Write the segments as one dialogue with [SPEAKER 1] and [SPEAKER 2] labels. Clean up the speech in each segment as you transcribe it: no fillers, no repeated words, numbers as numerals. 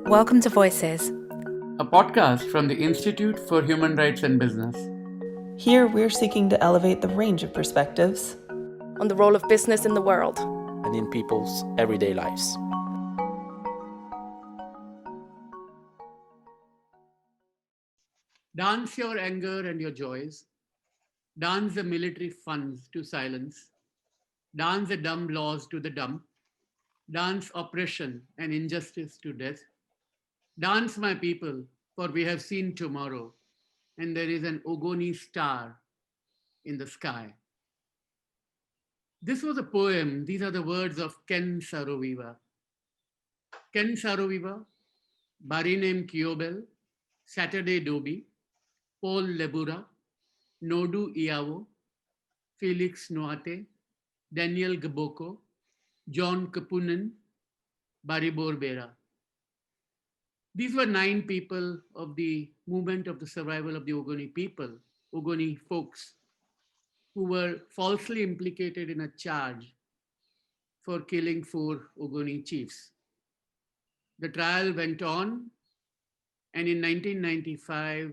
[SPEAKER 1] Welcome to Voices,
[SPEAKER 2] a podcast from the Institute for Human Rights and Business.
[SPEAKER 3] Here, we're seeking to elevate the range of perspectives
[SPEAKER 1] on the role of business in the world
[SPEAKER 4] and in people's everyday lives.
[SPEAKER 2] Dance your anger and your joys. Dance the military funds to silence. Dance the dumb laws to the dumb. Dance oppression and injustice to death. Dance, my people, for we have seen tomorrow, and there is an Ogoni star in the sky. This was a poem. These are the words of Ken Saro Wiwa. Ken Saro Wiwa, Barinem Kiobel, Saturday Dobi, Paul Lebura, Nodu Iavo, Felix Noate, Daniel Gaboko, John Kapunen, Baribor Bera. These were 9 people of the movement of the survival of the Ogoni people, Ogoni folks, who were falsely implicated in a charge for killing 4 Ogoni chiefs. The trial went on, and in 1995,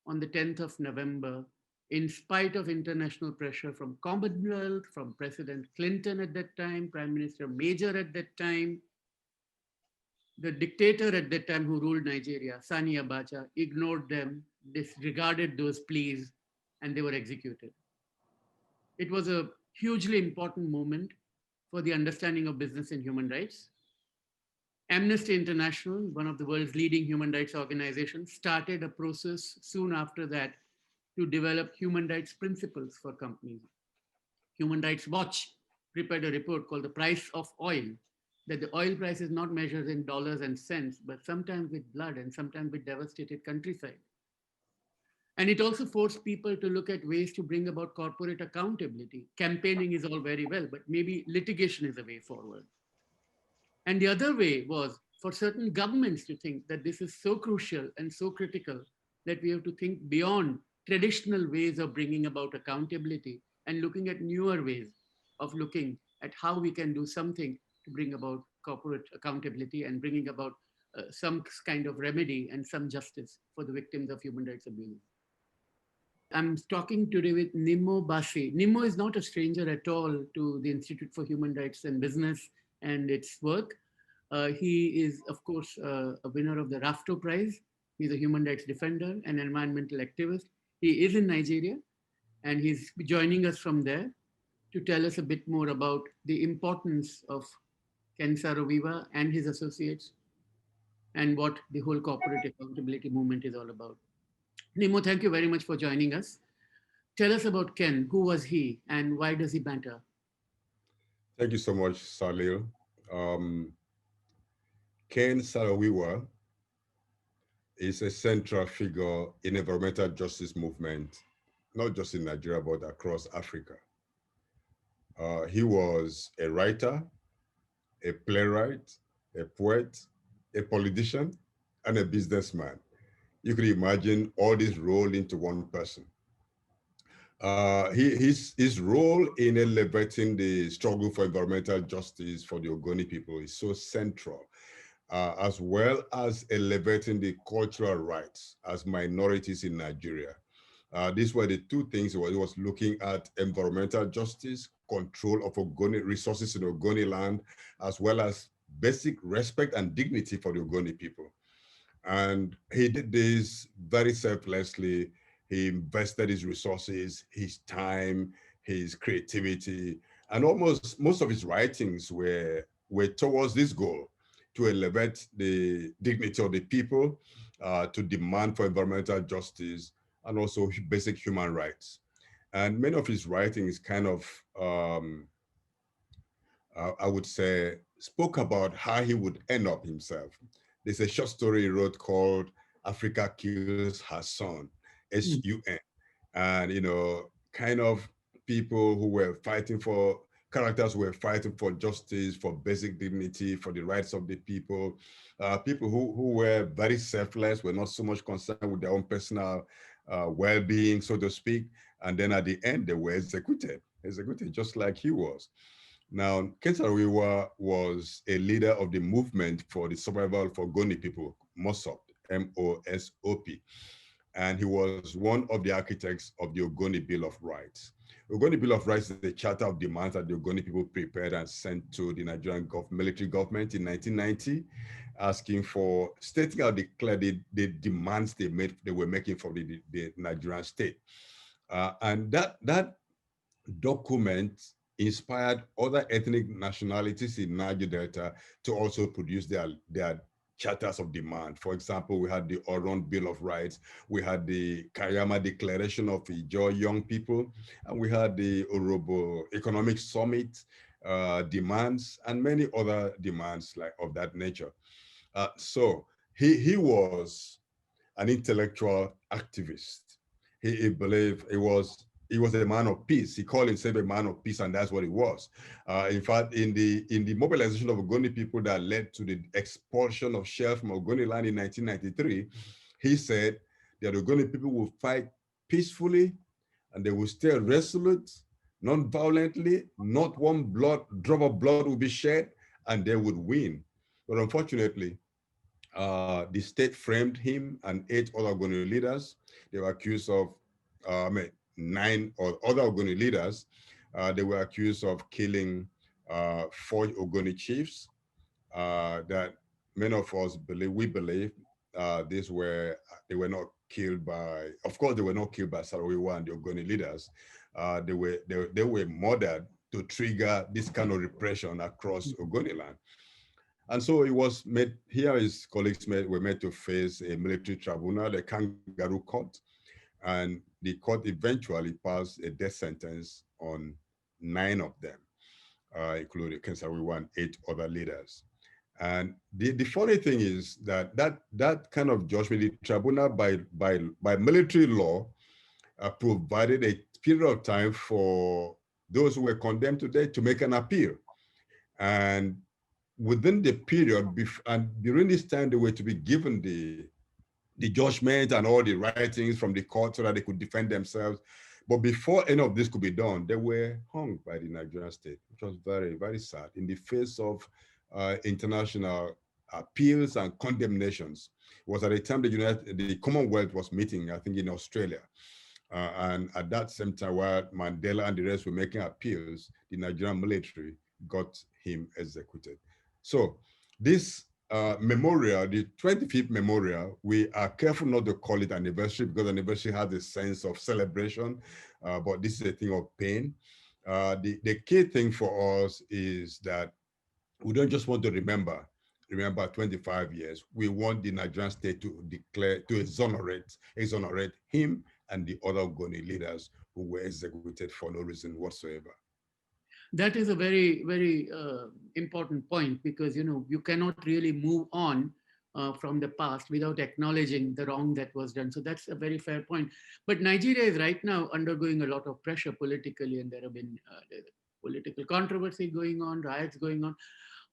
[SPEAKER 2] on the 10th of November, in spite of international pressure from Commonwealth, from President Clinton at that time, Prime Minister Major at that time, the dictator at that time who ruled Nigeria, Sani Abacha, ignored them, disregarded those pleas, and they were executed. It was a hugely important moment for the understanding of business and human rights. Amnesty International, one of the world's leading human rights organizations, started a process soon after that to develop human rights principles for companies. Human Rights Watch prepared a report called The Price of Oil, that the oil price is not measured in dollars and cents, but sometimes with blood and sometimes with devastated countryside. And it also forced people to look at ways to bring about corporate accountability. Campaigning is all very well, but maybe litigation is a way forward. And the other way was for certain governments to think that this is so crucial and so critical that we have to think beyond traditional ways of bringing about accountability and looking at newer ways of looking at how we can do something to bring about corporate accountability and bringing about some kind of remedy and some justice for the victims of human rights abuse. I'm talking today with Nnimmo Bassey. Nnimmo is not a stranger at all to the Institute for Human Rights and Business and its work. He is, of course, a winner of the Rafto Prize. He's a human rights defender and environmental activist. He is in Nigeria, and he's joining us from there to tell us a bit more about the importance of Ken Saro Wiwa and his associates and what the whole corporate accountability movement is all about. Nnimmo, thank you very much for joining us. Tell us about Ken. Who was he and why does he matter?
[SPEAKER 5] Thank you so much, Salil. Ken Saro Wiwa is a central figure in environmental justice movement, not just in Nigeria, but across Africa. He was a writer, a playwright, a poet, a politician, and a businessman. You could imagine all this rolled into one person. His role in elevating the struggle for environmental justice for the Ogoni people is so central, as well as elevating the cultural rights as minorities in Nigeria. These were the 2 things. He was looking at environmental justice, control of Ogoni resources in Ogoniland, as well as basic respect and dignity for the Ogoni people. And he did this very selflessly. He invested his resources, his time, his creativity, and almost most of his writings were towards this goal, to elevate the dignity of the people, to demand for environmental justice, and also basic human rights. And many of his writings kind of, I would say, spoke about how he would end up himself. There's a short story he wrote called Africa Kills Her Son, S-U-N. And, kind of people who were fighting for, characters who were fighting for justice, for basic dignity, for the rights of the people, people who were very selfless, were not so much concerned with their own personal well-being, so to speak. And then at the end, they were executed just like he was. Now, Ken Saro Wiwa was a leader of the movement for the survival of Ogoni people, MOSOP, M-O-S-O-P. And he was one of the architects of the Ogoni Bill of Rights. Ogoni Bill of Rights is a charter of demands that the Ogoni people prepared and sent to the Nigerian military government in 1990, asking for, stating out the demands they were making for the Nigerian state. And that document inspired other ethnic nationalities in Niger Delta to also produce their charters of demand. For example, we had the Oron Bill of Rights, we had the Kayama Declaration of Ijaw Young People, and we had the Orobo Economic Summit demands, and many other demands like of that nature. So he was an intellectual activist. He believed he was a man of peace. He called himself a man of peace, and that's what he was. In fact, in the mobilization of Ogoni people that led to the expulsion of Shell from Ogoniland in 1993, he said that Ogoni people will fight peacefully, and they will stay resolute, non-violently, not one drop of blood will be shed, and they would win. But unfortunately, the state framed him and 8 other Ogoni leaders. They were accused of 9 or other Ogoni leaders. They were accused of killing 4 Ogoni chiefs that many of us believe they were not killed by, of course, they were not killed by Saro Wiwa and the Ogoni leaders. They were murdered to trigger this kind of repression across Ogoniland. And so it was made, his colleagues were made to face a military tribunal, the Kangaroo Court, and the court eventually passed a death sentence on 9 of them, including Ken Saro Wiwa and 8 other leaders. And the funny thing is that kind of judgment, the tribunal by military law provided a period of time for those who were condemned to death to make an appeal. And within the period, and during this time, they were to be given the judgment and all the writings from the court so that they could defend themselves. But before any of this could be done, they were hung by the Nigerian state, which was very, very sad in the face of international appeals and condemnations. It was at a time the Commonwealth was meeting, I think, in Australia. And at that same time, while Mandela and the rest were making appeals, the Nigerian military got him executed. So this memorial, the 25th memorial, we are careful not to call it anniversary because anniversary has a sense of celebration, but this is a thing of pain. The key thing for us is that we don't just want to remember 25 years. We want the Nigerian state to declare, to exonerate him and the other Ogoni leaders who were executed for no reason whatsoever.
[SPEAKER 2] That is a very, very important point, because you cannot really move on from the past without acknowledging the wrong that was done. So that's a very fair point. But Nigeria is right now undergoing a lot of pressure politically, and there have been political controversy going on, riots going on.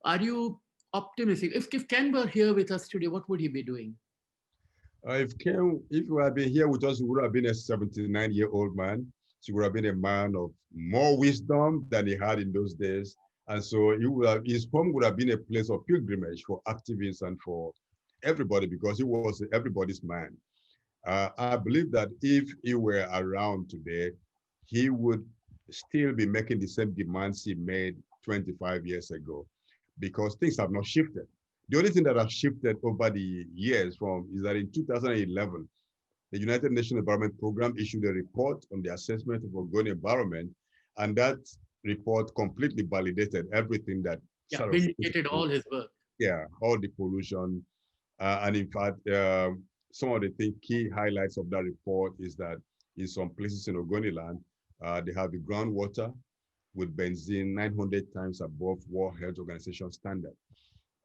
[SPEAKER 2] Are you optimistic? If Ken were here with us today, what would he be doing?
[SPEAKER 5] If you had been here with us, he would have been a 79-year-old man. He would have been a man of more wisdom than he had in those days. And so his home would have been a place of pilgrimage for activists and for everybody, because he was everybody's man. I believe that if he were around today, he would still be making the same demands he made 25 years ago, because things have not shifted. The only thing that has shifted over the years is that in 2011, the United Nations Environment Program issued a report on the assessment of Ogoni environment, and that report completely validated everything that
[SPEAKER 2] vindicated all his work.
[SPEAKER 5] Yeah, all the pollution. And in fact, some of the key highlights of that report is that in some places in Ogoniland, they have the groundwater with benzene 900 times above World Health Organization standard.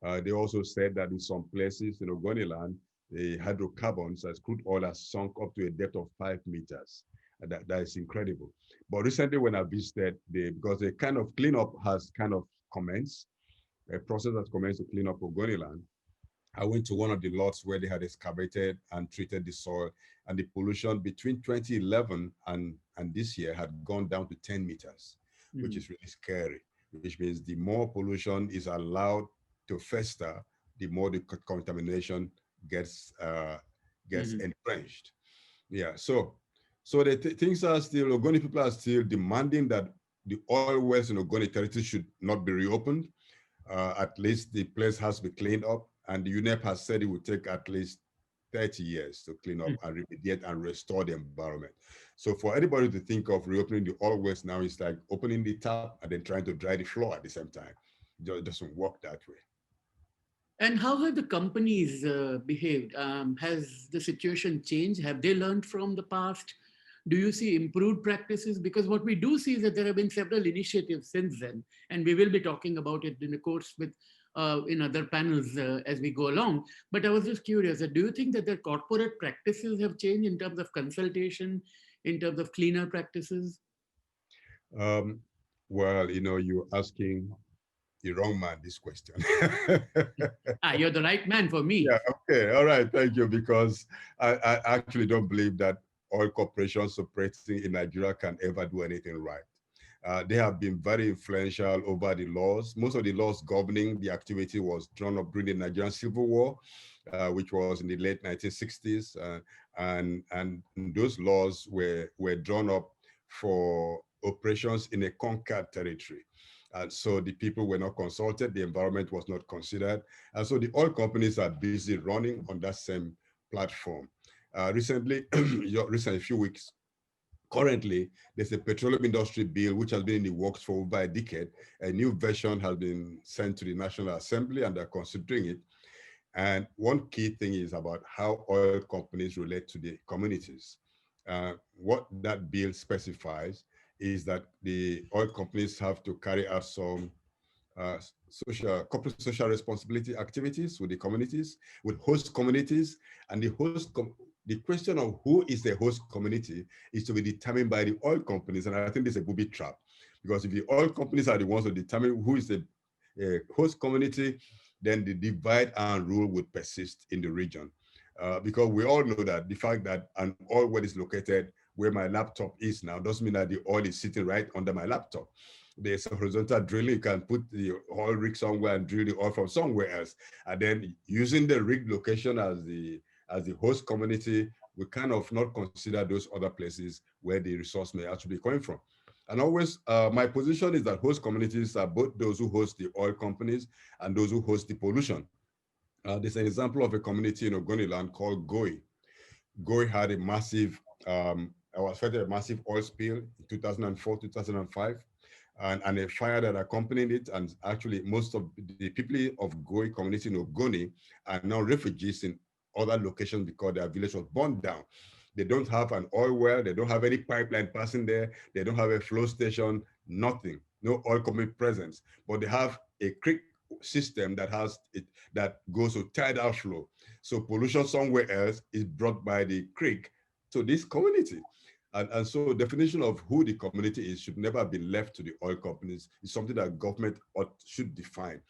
[SPEAKER 5] They also said that in some places in Ogoniland, the hydrocarbons as crude oil has sunk up to a depth of 5 meters. That is incredible. But recently when I visited, because the kind of cleanup has kind of commenced, a process has commenced to clean up Ogoniland. I went to one of the lots where they had excavated and treated the soil, and the pollution between 2011 and this year had gone down to 10 meters, which is really scary. which means the more pollution is allowed to fester, the more the contamination gets entrenched. Yeah, so the things are still, Ogoni people are still demanding that the oil wells in Ogoni territory should not be reopened. At least the place has to be cleaned up, and the UNEP has said it will take at least 30 years to clean up and remediate and restore the environment. So for anybody to think of reopening the oil wells now, it's like opening the tap and then trying to dry the floor at the same time. It doesn't work that way.
[SPEAKER 2] And how have the companies behaved? Has the situation changed? Have they learned from the past? Do you see improved practices? Because what we do see is that there have been several initiatives since then, and we will be talking about it in the course with in other panels as we go along. But I was just curious, do you think that their corporate practices have changed in terms of consultation, in terms of cleaner practices?
[SPEAKER 5] Well, you're asking the wrong man this question.
[SPEAKER 2] You're the right man for me.
[SPEAKER 5] Yeah, okay, all right, thank you, because I actually don't believe that oil corporations operating in Nigeria can ever do anything right. They have been very influential over the laws. Most of the laws governing the activity was drawn up during the Nigerian Civil War, which was in the late 1960s. And those laws were drawn up for operations in a conquered territory. And so the people were not consulted, the environment was not considered. And so the oil companies are busy running on that same platform. Recently, a few weeks, currently, there's a petroleum industry bill which has been in the works for over a decade. A new version has been sent to the National Assembly and they're considering it. And one key thing is about how oil companies relate to the communities. What that bill specifies is that the oil companies have to carry out some corporate social responsibility activities with the communities, with host communities, and the question of who is the host community is to be determined by the oil companies, and I think this is a booby trap, because if the oil companies are the ones who determine who is the host community, then the divide and rule would persist in the region. Because we all know that the fact that an oil well is located where my laptop is now doesn't mean that the oil is sitting right under my laptop. There's a horizontal drilling. You can put the oil rig somewhere and drill the oil from somewhere else. And then using the rig location as the host community, we kind of not consider those other places where the resource may actually be coming from. And always, my position is that host communities are both those who host the oil companies and those who host the pollution. There's an example of a community in Ogoniland called Goi. Goi had a massive oil spill in 2004, 2005. And a fire that accompanied it. And actually, most of the people of Goi community in Ogoni are now refugees in other locations because their village was burned down. They don't have an oil well. They don't have any pipeline passing there. They don't have a flow station, nothing, no oil company presence. But they have a creek system that goes to tidal flow. So pollution somewhere else is brought by the creek to this community. And so definition of who the community is should never be left to the oil companies. It's something that government should define.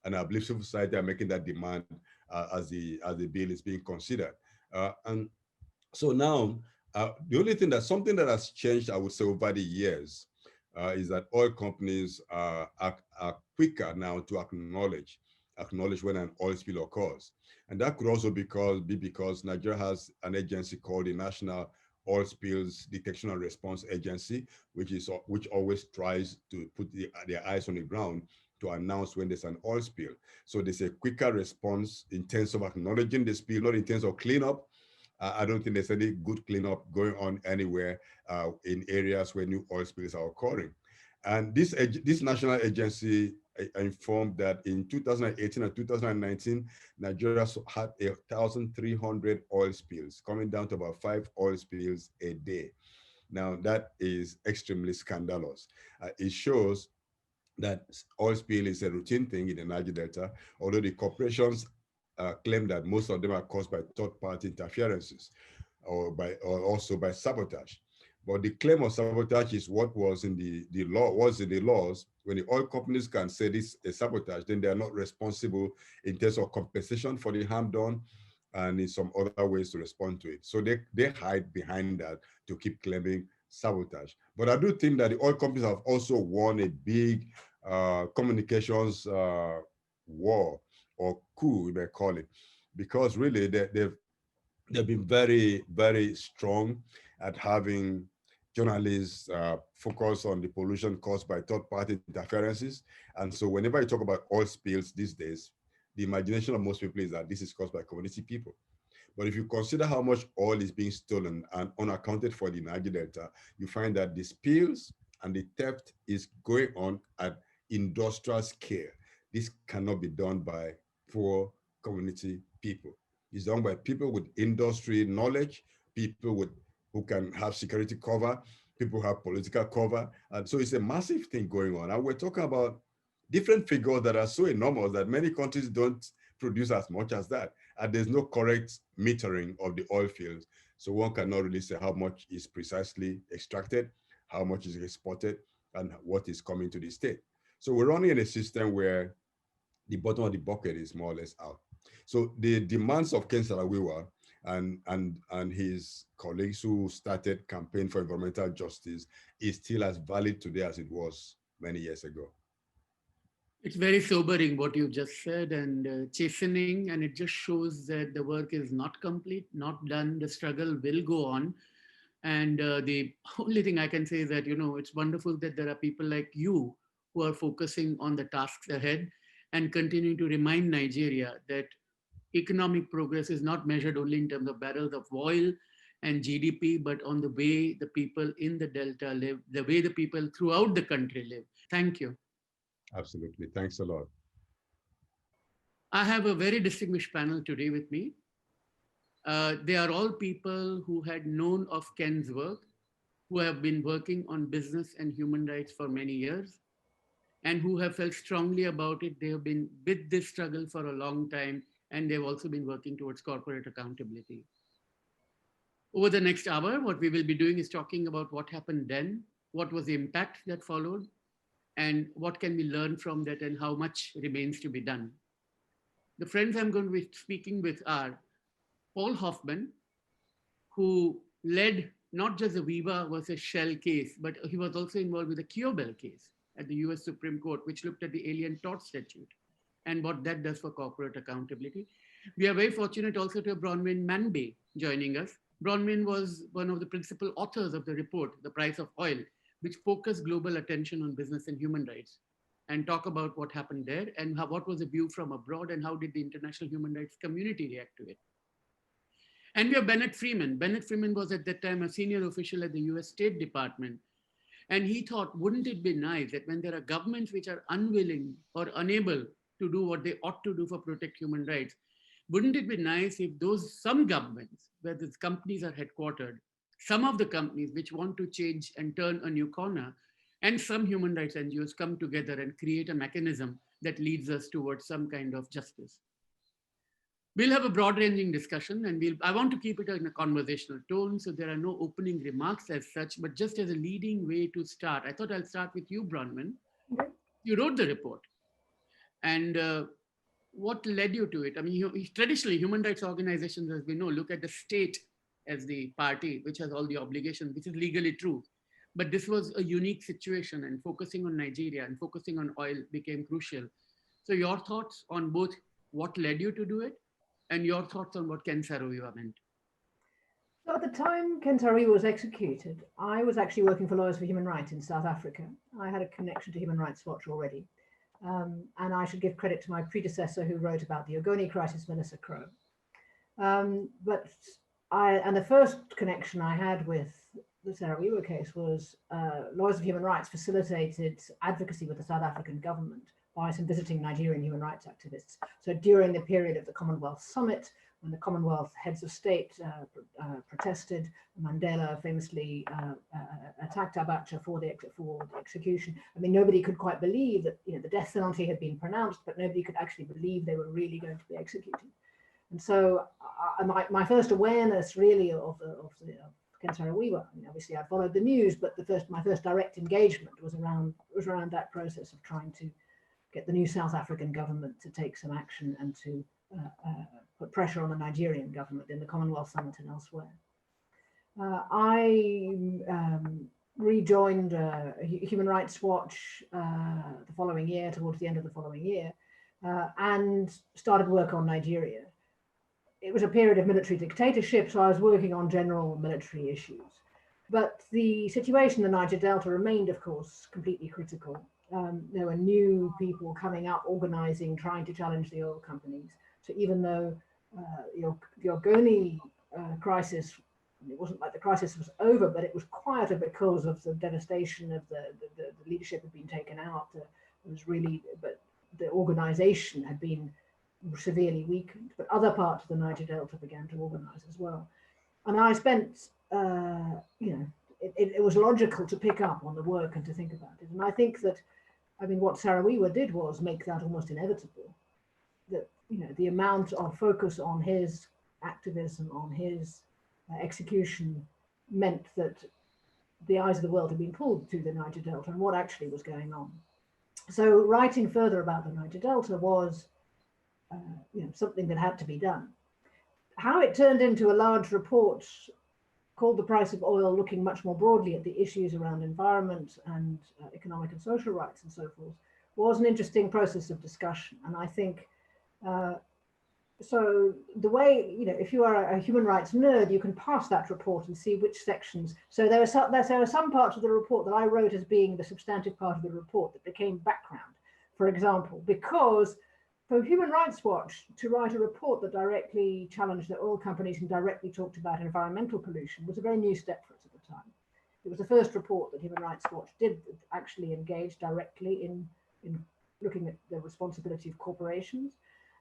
[SPEAKER 5] And I believe civil society are making that demand as the bill is being considered. And so now, the only thing something that has changed, I would say, over the years is that oil companies are quicker now to acknowledge when an oil spill occurs. And that could also be because Nigeria has an agency called the National Oil Spills Detection and Response Agency, which always tries to put their eyes on the ground to announce when there's an oil spill. So there's a quicker response in terms of acknowledging the spill, not in terms of cleanup. I don't think there's any good cleanup going on anywhere in areas where new oil spills are occurring. And this national agency informed that in 2018 and 2019, Nigeria had 1,300 oil spills, coming down to about 5 oil spills a day. Now, that is extremely scandalous. It shows that oil spill is a routine thing in the Niger Delta, although the corporations claim that most of them are caused by third-party interferences or also by sabotage. But the claim of sabotage is what was in the laws. When the oil companies can say this is sabotage, then they are not responsible in terms of compensation for the harm done and in some other ways to respond to it. So they hide behind that to keep claiming sabotage. But I do think that the oil companies have also won a big communications war or coup, we may call it, because really they've been very, very strong at having journalists focus on the pollution caused by third-party interferences. And so whenever you talk about oil spills these days, the imagination of most people is that this is caused by community people. But if you consider how much oil is being stolen and unaccounted for the Niger Delta, you find that the spills and the theft is going on at industrial scale. This cannot be done by poor community people. It's done by people with industry knowledge, people who can have security cover, people who have political cover. And so it's a massive thing going on. And we're talking about different figures that are so enormous that many countries don't produce as much as that. And there's no correct metering of the oil fields. So one cannot really say how much is precisely extracted, how much is exported, and what is coming to the state. So we're running in a system where the bottom of the bucket is more or less out. So the demands of Ken Saro Wiwa and his colleagues who started campaign for environmental justice is still as valid today as it was many years ago.
[SPEAKER 2] It's very sobering what you just said, and chastening, and it just shows that the work is not complete, not done. The struggle will go on. And the only thing I can say is that, it's wonderful that there are people like you who are focusing on the tasks ahead and continuing to remind Nigeria that economic progress is not measured only in terms of barrels of oil and GDP, but on the way the people in the Delta live, the way the people throughout the country live. Thank you.
[SPEAKER 5] Absolutely. Thanks a lot.
[SPEAKER 2] I have a very distinguished panel today with me. They are all people who had known of Ken's work, who have been working on business and human rights for many years, and who have felt strongly about it. They have been with this struggle for a long time, and they've also been working towards corporate accountability. Over the next hour, what we will be doing is talking about what happened then, what was the impact that followed, and what can we learn from that, and how much remains to be done. The friends I'm going to be speaking with are Paul Hoffman, who led not just the Wiwa versus Shell case, but he was also involved with the Kiobel case at the US Supreme Court, which looked at the Alien Tort Statute and what that does for corporate accountability. We are very fortunate also to have Bronwen Manby joining us. Bronwen was one of the principal authors of the report, The Price of Oil, which focused global attention on business and human rights, and talk about what happened there and what was the view from abroad and how did the international human rights community react to it. And we have Bennett Freeman. Bennett Freeman was at that time a senior official at the US State Department. And he thought, wouldn't it be nice that when there are governments which are unwilling or unable to do what they ought to do for protect human rights, wouldn't it be nice if some governments where these companies are headquartered, some of the companies which want to change and turn a new corner, and some human rights NGOs come together and create a mechanism that leads us towards some kind of justice. We'll have a broad-ranging discussion, and I want to keep it in a conversational tone, so there are no opening remarks as such, but just as a leading way to start, I thought I'll start with you, Bronwen. Okay. You wrote the report, and what led you to it? I mean, traditionally, human rights organizations, as we know, look at the state as the party, which has all the obligations, which is legally true. But this was a unique situation, and focusing on Nigeria and focusing on oil became crucial. So your thoughts on both what led you to do it and your thoughts on what Ken Saro Wiwa meant?
[SPEAKER 6] So at the time Ken Saro Wiwa was executed, I was actually working for Lawyers for Human Rights in South Africa. I had a connection to Human Rights Watch already. And I should give credit to my predecessor who wrote about the Ogoni crisis, Melissa Crow. And the first connection I had with the Saro Wiwa case was Lawyers of Human Rights facilitated advocacy with the South African government by some visiting Nigerian human rights activists. So during the period of the Commonwealth Summit, when the Commonwealth heads of state protested, Mandela famously attacked Abacha for the execution. I mean, nobody could quite believe that the death penalty had been pronounced, but nobody could actually believe they were really going to be executed. And so my first awareness really of Ken Saro Wiwa, I mean, obviously I followed the news, but my first direct engagement was around that process of trying to get the new South African government to take some action and to put pressure on the Nigerian government in the Commonwealth Summit and elsewhere. I rejoined Human Rights Watch the following year, towards the end of the following year, and started work on Nigeria. It was a period of military dictatorship, so I was working on general military issues. But the situation in the Niger Delta remained, of course, completely critical. There were new people coming up, organizing, trying to challenge the oil companies. So even though the Ogoni crisis, it wasn't like the crisis was over, but it was quieter because of the devastation of the leadership had been taken out. It was really, but the organization had been severely weakened. But other parts of the Niger Delta began to organize as well. And I spent, it was logical to pick up on the work and to think about it. And I think that, what Saro Wiwa did was make that almost inevitable. That, the amount of focus on his activism, on his execution, meant that the eyes of the world had been pulled to the Niger Delta and what actually was going on. So writing further about the Niger Delta was, something that had to be done. How it turned into a large report called The Price of Oil, looking much more broadly at the issues around environment and economic and social rights and so forth, was an interesting process of discussion. And I think, so the way, if you are a human rights nerd, you can pass that report and see which sections. So there are some parts of the report that I wrote as being the substantive part of the report that became background, for example, because for Human Rights Watch to write a report that directly challenged the oil companies and directly talked about environmental pollution was a very new step for us at the time. It was the first report that Human Rights Watch did actually engage directly in looking at the responsibility of corporations.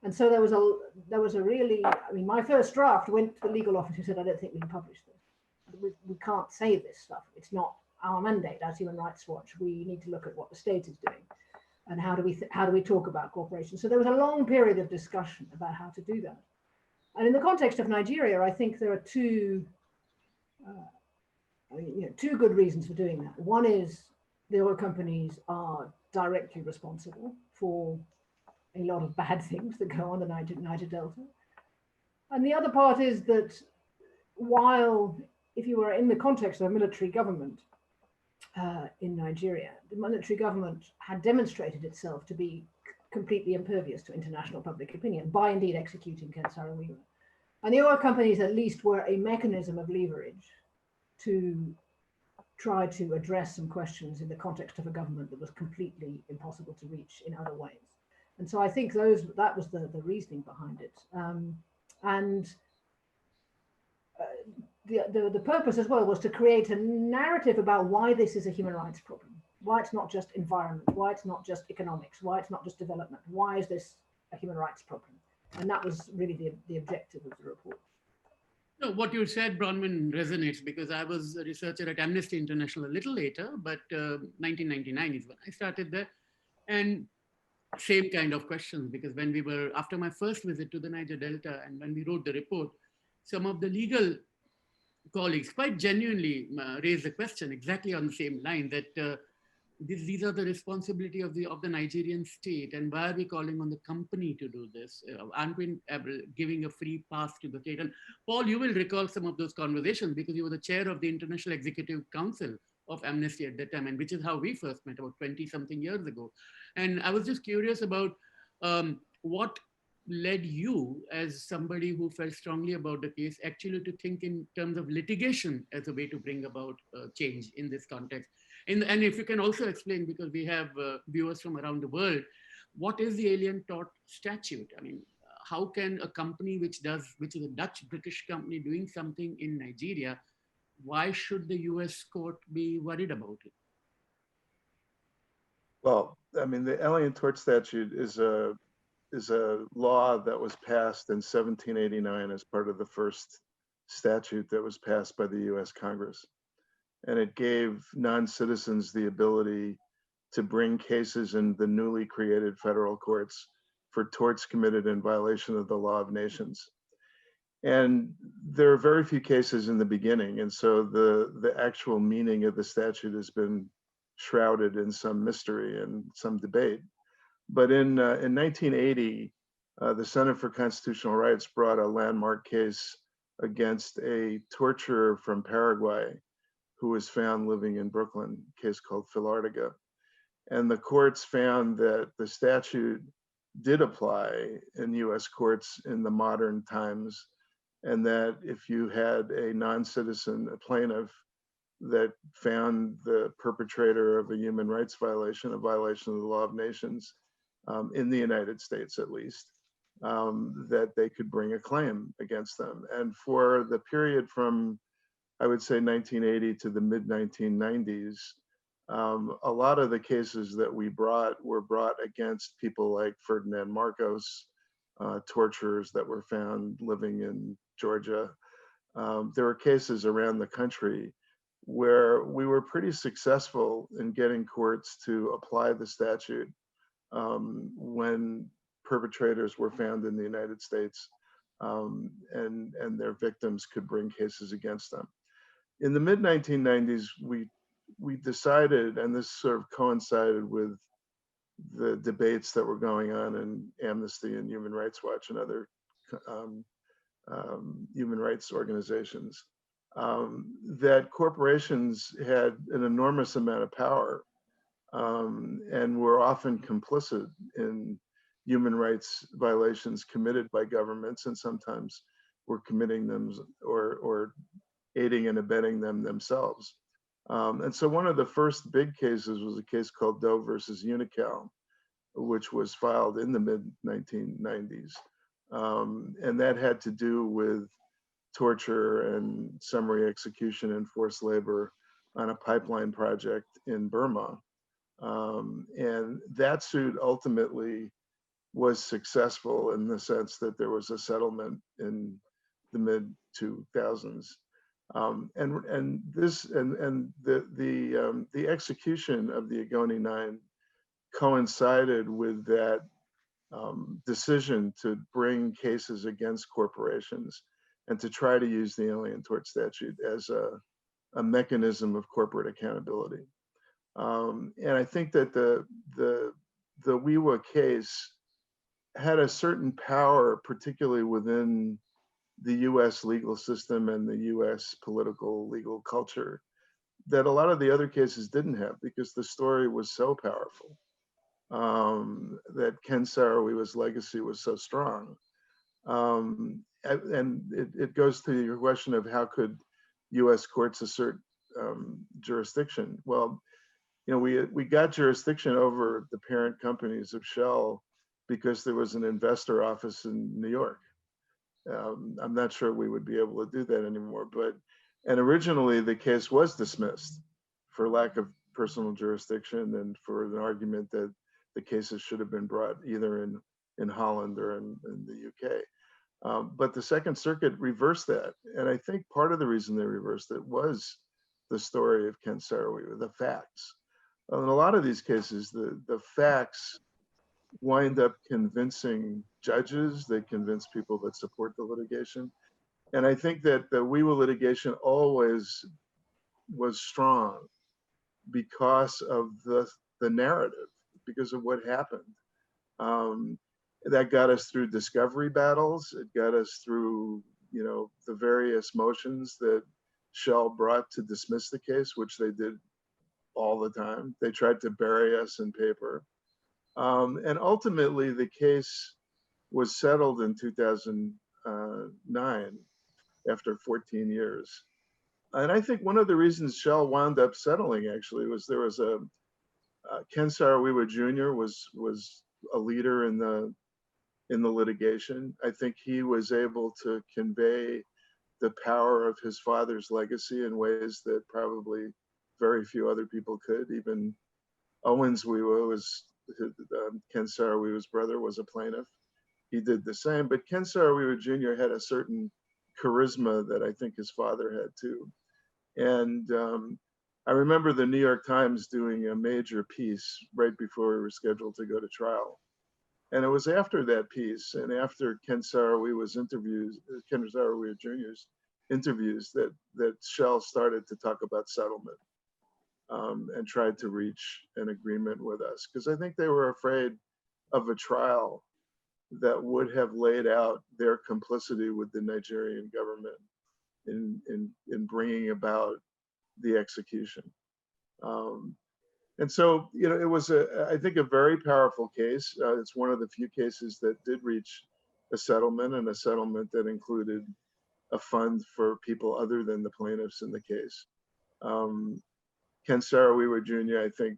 [SPEAKER 6] And so there was a really, my first draft went to the legal office who said, I don't think we can publish this. We can't say this stuff. It's not our mandate as Human Rights Watch. We need to look at what the state is doing. And how do we talk about corporations? So there was a long period of discussion about how to do that. And in the context of Nigeria, I think there are two good reasons for doing that. One is the oil companies are directly responsible for a lot of bad things that go on the Niger Delta. And the other part is that while, if you were in the context of a military government, in Nigeria, the military government had demonstrated itself to be completely impervious to international public opinion by indeed executing Ken Saro Wiwa. And the oil companies at least were a mechanism of leverage to try to address some questions in the context of a government that was completely impossible to reach in other ways. And so I think that was the reasoning behind it. The purpose as well was to create a narrative about why this is a human rights problem, why it's not just environment, why it's not just economics, why it's not just development, why is this a human rights problem? And that was really the objective of the report.
[SPEAKER 2] No, what you said, Bronwen, resonates because I was a researcher at Amnesty International a little later, but 1999 is when I started there. And same kind of questions, because when we were, after my first visit to the Niger Delta and when we wrote the report, some of the legal colleagues quite genuinely raised the question exactly on the same line that these are the responsibility of the Nigerian state, and why are we calling on the company to do this? Aren't we giving a free pass to the state? And Paul, you will recall some of those conversations because you were the chair of the International Executive Council of Amnesty at that time, and which is how we first met about 20-something years ago. And I was just curious about what led you, as somebody who felt strongly about the case, actually to think in terms of litigation as a way to bring about change in this context. And if you can also explain, because we have viewers from around the world, what is the Alien Tort Statute? I mean, how can a company which is a Dutch-British company doing something in Nigeria, why should the US court be worried about it?
[SPEAKER 7] Well, I mean, the Alien Tort Statute is a law that was passed in 1789 as part of the first statute that was passed by the US Congress. And it gave non-citizens the ability to bring cases in the newly created federal courts for torts committed in violation of the law of nations. And there are very few cases in the beginning. And so the actual meaning of the statute has been shrouded in some mystery and some debate. But in 1980, the Center for Constitutional Rights brought a landmark case against a torturer from Paraguay who was found living in Brooklyn, a case called Philartiga. And the courts found that the statute did apply in US courts in the modern times, and that if you had a non-citizen, a plaintiff, that found the perpetrator of a human rights violation, a violation of the law of nations, in the United States at least, that they could bring a claim against them. And for the period from, I would say, 1980 to the mid-1990s, a lot of the cases that we brought were brought against people like Ferdinand Marcos, torturers that were found living in Georgia. There were cases around the country where we were pretty successful in getting courts to apply the statute when perpetrators were found in the United States, and their victims could bring cases against them. In the mid-1990s, we decided, and this sort of coincided with the debates that were going on in Amnesty and Human Rights Watch and other human rights organizations, that corporations had an enormous amount of power and were often complicit in human rights violations committed by governments, and sometimes were committing them or aiding and abetting them themselves. And so one of the first big cases was a case called Doe versus Unical, which was filed in the mid-1990s. And that had to do with torture and summary execution and forced labor on a pipeline project in Burma. And that suit ultimately was successful in the sense that there was a settlement in the mid-2000s. And the execution of the Ogoni Nine coincided with that decision to bring cases against corporations and to try to use the Alien Tort Statute as a mechanism of corporate accountability. And I think that the Wiwa case had a certain power, particularly within the US legal system and the US political legal culture, that a lot of the other cases didn't have, because the story was so powerful, that Ken Saro Wiwa's legacy was so strong. And it goes to your question of how could US courts assert jurisdiction. Well, you know, we got jurisdiction over the parent companies of Shell because there was an investor office in New York. I'm not sure we would be able to do that anymore, and originally the case was dismissed for lack of personal jurisdiction and for an argument that the cases should have been brought either in Holland or in the UK. But the Second Circuit reversed that. And I think part of the reason they reversed it was the story of Ken Saro Wiwa, the facts. In a lot of these cases, the facts wind up convincing judges, they convince people that support the litigation. And I think that the Wiwa litigation always was strong because of the narrative, because of what happened. That got us through discovery battles. It got us through, you know, the various motions that Shell brought to dismiss the case, which they did all the time. They tried to bury us in paper. And ultimately, the case was settled in 2009 after 14 years. And I think one of the reasons Shell wound up settling actually was there was a Ken Saro Wiwa Jr. was a leader in the litigation. I think he was able to convey the power of his father's legacy in ways that probably very few other people could. Even Owens Wiwa was Ken Saro Wiwa's brother, was a plaintiff. He did the same, but Ken Saro Wiwa Jr. had a certain charisma that I think his father had too. And I remember the New York Times doing a major piece right before we were scheduled to go to trial. And it was after that piece and after Ken Saro Wiwa's interviews, Ken Saro Wiwa Jr.'s interviews, that Shell started to talk about settlement and tried to reach an agreement with us. Because I think they were afraid of a trial that would have laid out their complicity with the Nigerian government in bringing about the execution. And so, you know, it was, I think, a very powerful case. It's one of the few cases that did reach a settlement, and a settlement that included a fund for people other than the plaintiffs in the case. Ken Saro Wiwa Jr., I think,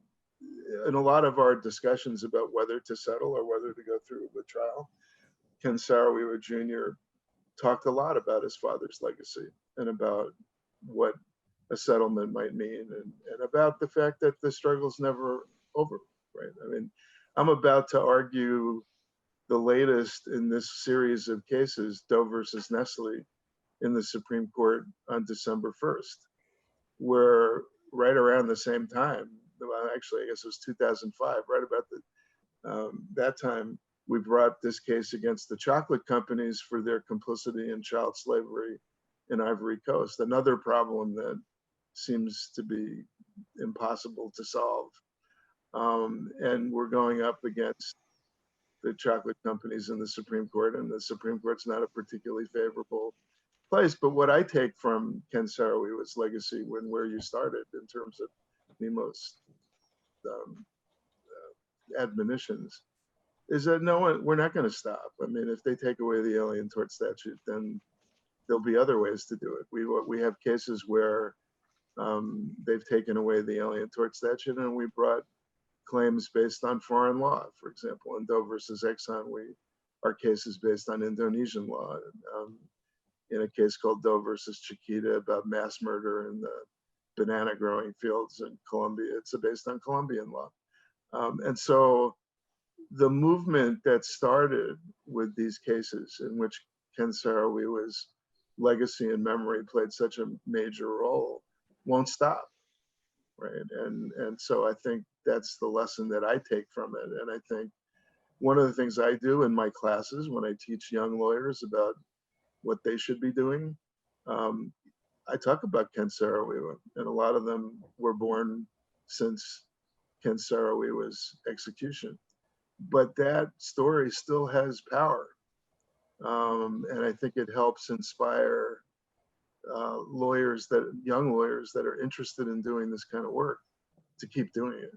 [SPEAKER 7] in a lot of our discussions about whether to settle or whether to go through with trial, Ken Saro Wiwa Jr. talked a lot about his father's legacy and about what a settlement might mean, and about the fact that the struggle's never over, right? I mean, I'm about to argue the latest in this series of cases, Doe versus Nestle, in the Supreme Court on December 1st, where right around the same time, well, actually, I guess it was 2005, right about that time, we brought this case against the chocolate companies for their complicity in child slavery in Ivory Coast, another problem that seems to be impossible to solve. And we're going up against the chocolate companies in the Supreme Court, and the Supreme Court's not a particularly favorable place. But what I take from Ken Saro Wiwa's legacy, where you started in terms of Nnimmo's admonitions, is that we're not going to stop. I mean, if they take away the Alien Tort Statute, then there'll be other ways to do it. We have cases where they've taken away the Alien Tort Statute, and we brought claims based on foreign law. For example, in Doe versus Exxon, our case is based on Indonesian law. In a case called Doe versus Chiquita about mass murder in the banana growing fields in Colombia, it's based on Colombian law. And so the movement that started with these cases, in which Ken Saro Wiwa's legacy and memory played such a major role, won't stop, right? And so I think that's the lesson that I take from it. And I think one of the things I do in my classes when I teach young lawyers about what they should be doing, I talk about Ken Saro Wiwa, and a lot of them were born since Ken Saro Wiwa's execution. But that story still has power. And I think it helps inspire young lawyers that are interested in doing this kind of work to keep doing it,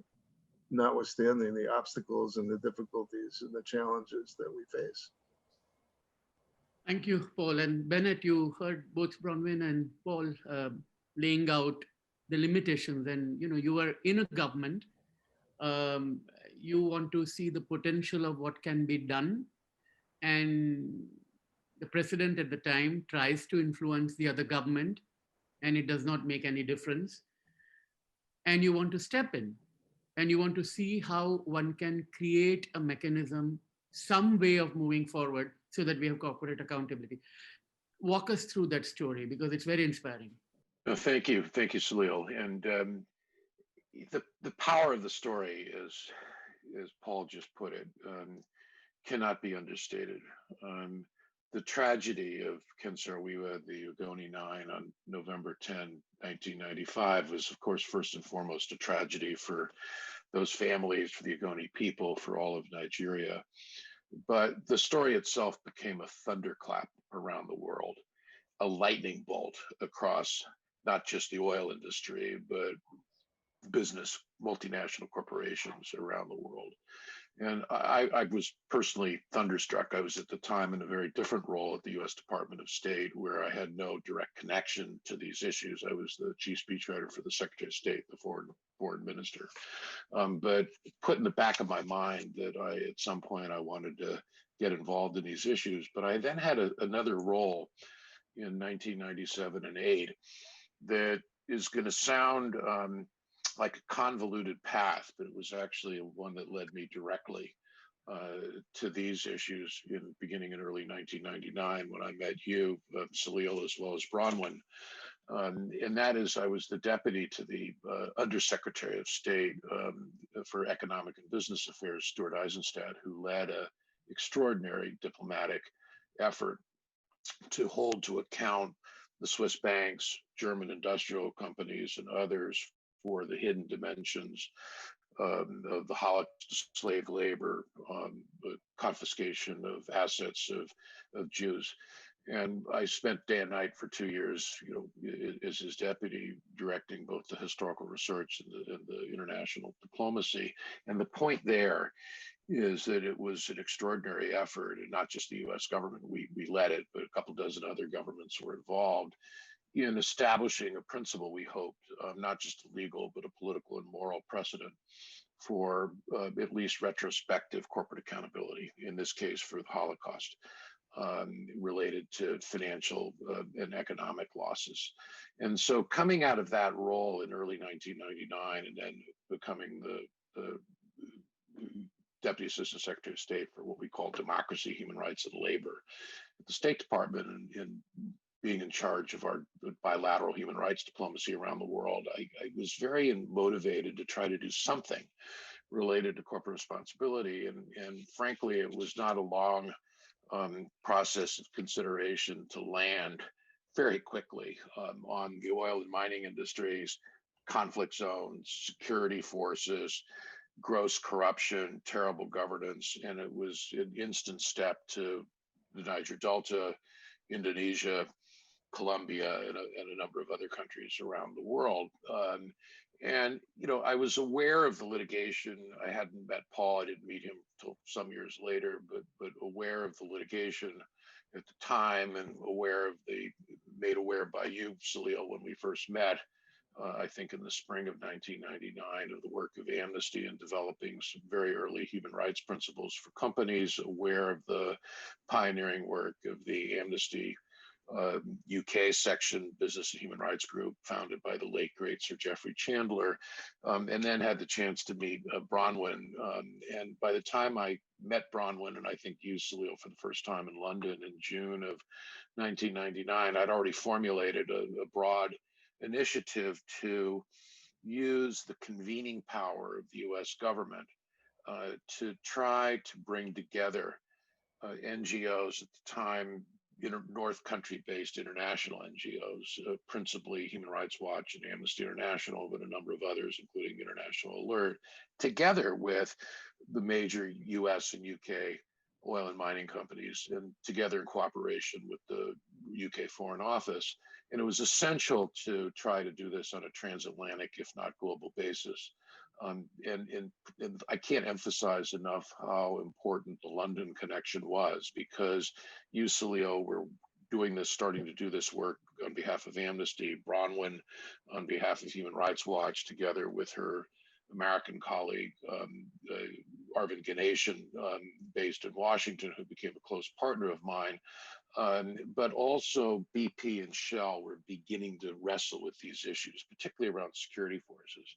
[SPEAKER 7] notwithstanding the obstacles and the difficulties and the challenges that we face.
[SPEAKER 2] Thank you, Paul. And Bennett, you heard both Bronwen and Paul laying out the limitations. And you are in a government. You want to see the potential of what can be done. And the president at the time tries to influence the other government, and it does not make any difference. And you want to step in, and you want to see how one can create a mechanism, some way of moving forward so that we have corporate accountability. Walk us through that story, because it's very inspiring.
[SPEAKER 8] Thank you, Salil. And the power of the story, as Paul just put it, cannot be understated. The tragedy of Ken Saro Wiwa, the Ogoni Nine, on November 10, 1995, was, of course, first and foremost a tragedy for those families, for the Ogoni people, for all of Nigeria. But the story itself became a thunderclap around the world, a lightning bolt across not just the oil industry, but business, multinational corporations around the world. And I was personally thunderstruck. I was at the time in a very different role at the U.S. Department of State, where I had no direct connection to these issues. I was the chief speechwriter for the Secretary of State, the foreign minister. But put in the back of my mind that at some point I wanted to get involved in these issues. But I then had another role in 1997 and 8 that is going to sound like a convoluted path, but it was actually one that led me directly to these issues beginning in early 1999, when I met you, Salil, as well as Bronwen. And that is, I was the deputy to the Undersecretary of State for Economic and Business Affairs, Stuart Eisenstadt, who led an extraordinary diplomatic effort to hold to account the Swiss banks, German industrial companies, and others for the hidden dimensions of the Holocaust, slave labor, the confiscation of assets of Jews. And I spent day and night for 2 years, as his deputy, directing both the historical research and the international diplomacy. And the point there is that it was an extraordinary effort, and not just the US government, we led it, but a couple dozen other governments were involved in establishing a principle we hoped, not just a legal, but a political and moral precedent for at least retrospective corporate accountability, in this case for the Holocaust, related to financial and economic losses. And so coming out of that role in early 1999 and then becoming the Deputy Assistant Secretary of State for what we call democracy, human rights, and labor at the State Department, and being in charge of our bilateral human rights diplomacy around the world, I was very motivated to try to do something related to corporate responsibility. And frankly, it was not a long process of consideration to land very quickly on the oil and mining industries, conflict zones, security forces, gross corruption, terrible governance. And it was an instant step to the Niger Delta, Indonesia, Colombia, and a number of other countries around the world. And I was aware of the litigation. I hadn't met Paul. I didn't meet him until some years later, but aware of the litigation at the time, and made aware by you, Salil, when we first met. I think in the spring of 1999, of the work of Amnesty in developing some very early human rights principles for companies, aware of the pioneering work of the Amnesty UK section, Business and Human Rights Group, founded by the late great Sir Geoffrey Chandler, and then had the chance to meet Bronwen. And by the time I met Bronwen, and I think you, Salil, for the first time in London in June of 1999, I'd already formulated a broad initiative to use the convening power of the US government to try to bring together NGOs at the time, North country-based international NGOs, principally Human Rights Watch and Amnesty International, but a number of others, including International Alert, together with the major US and UK oil and mining companies, and together in cooperation with the UK Foreign Office. And it was essential to try to do this on a transatlantic, if not global basis. And I can't emphasize enough how important the London connection was, because you, Salil, were starting to do this work on behalf of Amnesty, Bronwen on behalf of Human Rights Watch, together with her American colleague, Arvind Ganeshan, based in Washington, who became a close partner of mine. But also BP and Shell were beginning to wrestle with these issues, particularly around security forces.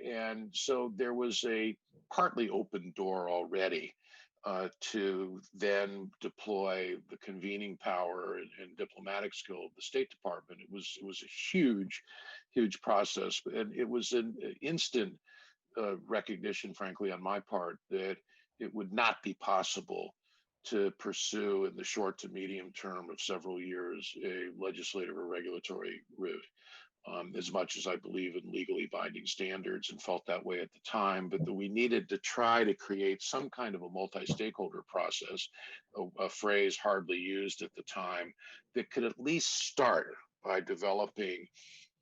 [SPEAKER 8] And so there was a partly open door already to then deploy the convening power and diplomatic skill of the State Department. It was a huge process, and it was an instant recognition, frankly, on my part, that it would not be possible to pursue in the short to medium term of several years a legislative or regulatory route. As much as I believe in legally binding standards and felt that way at the time, but that we needed to try to create some kind of a multi-stakeholder process, a phrase hardly used at the time, that could at least start by developing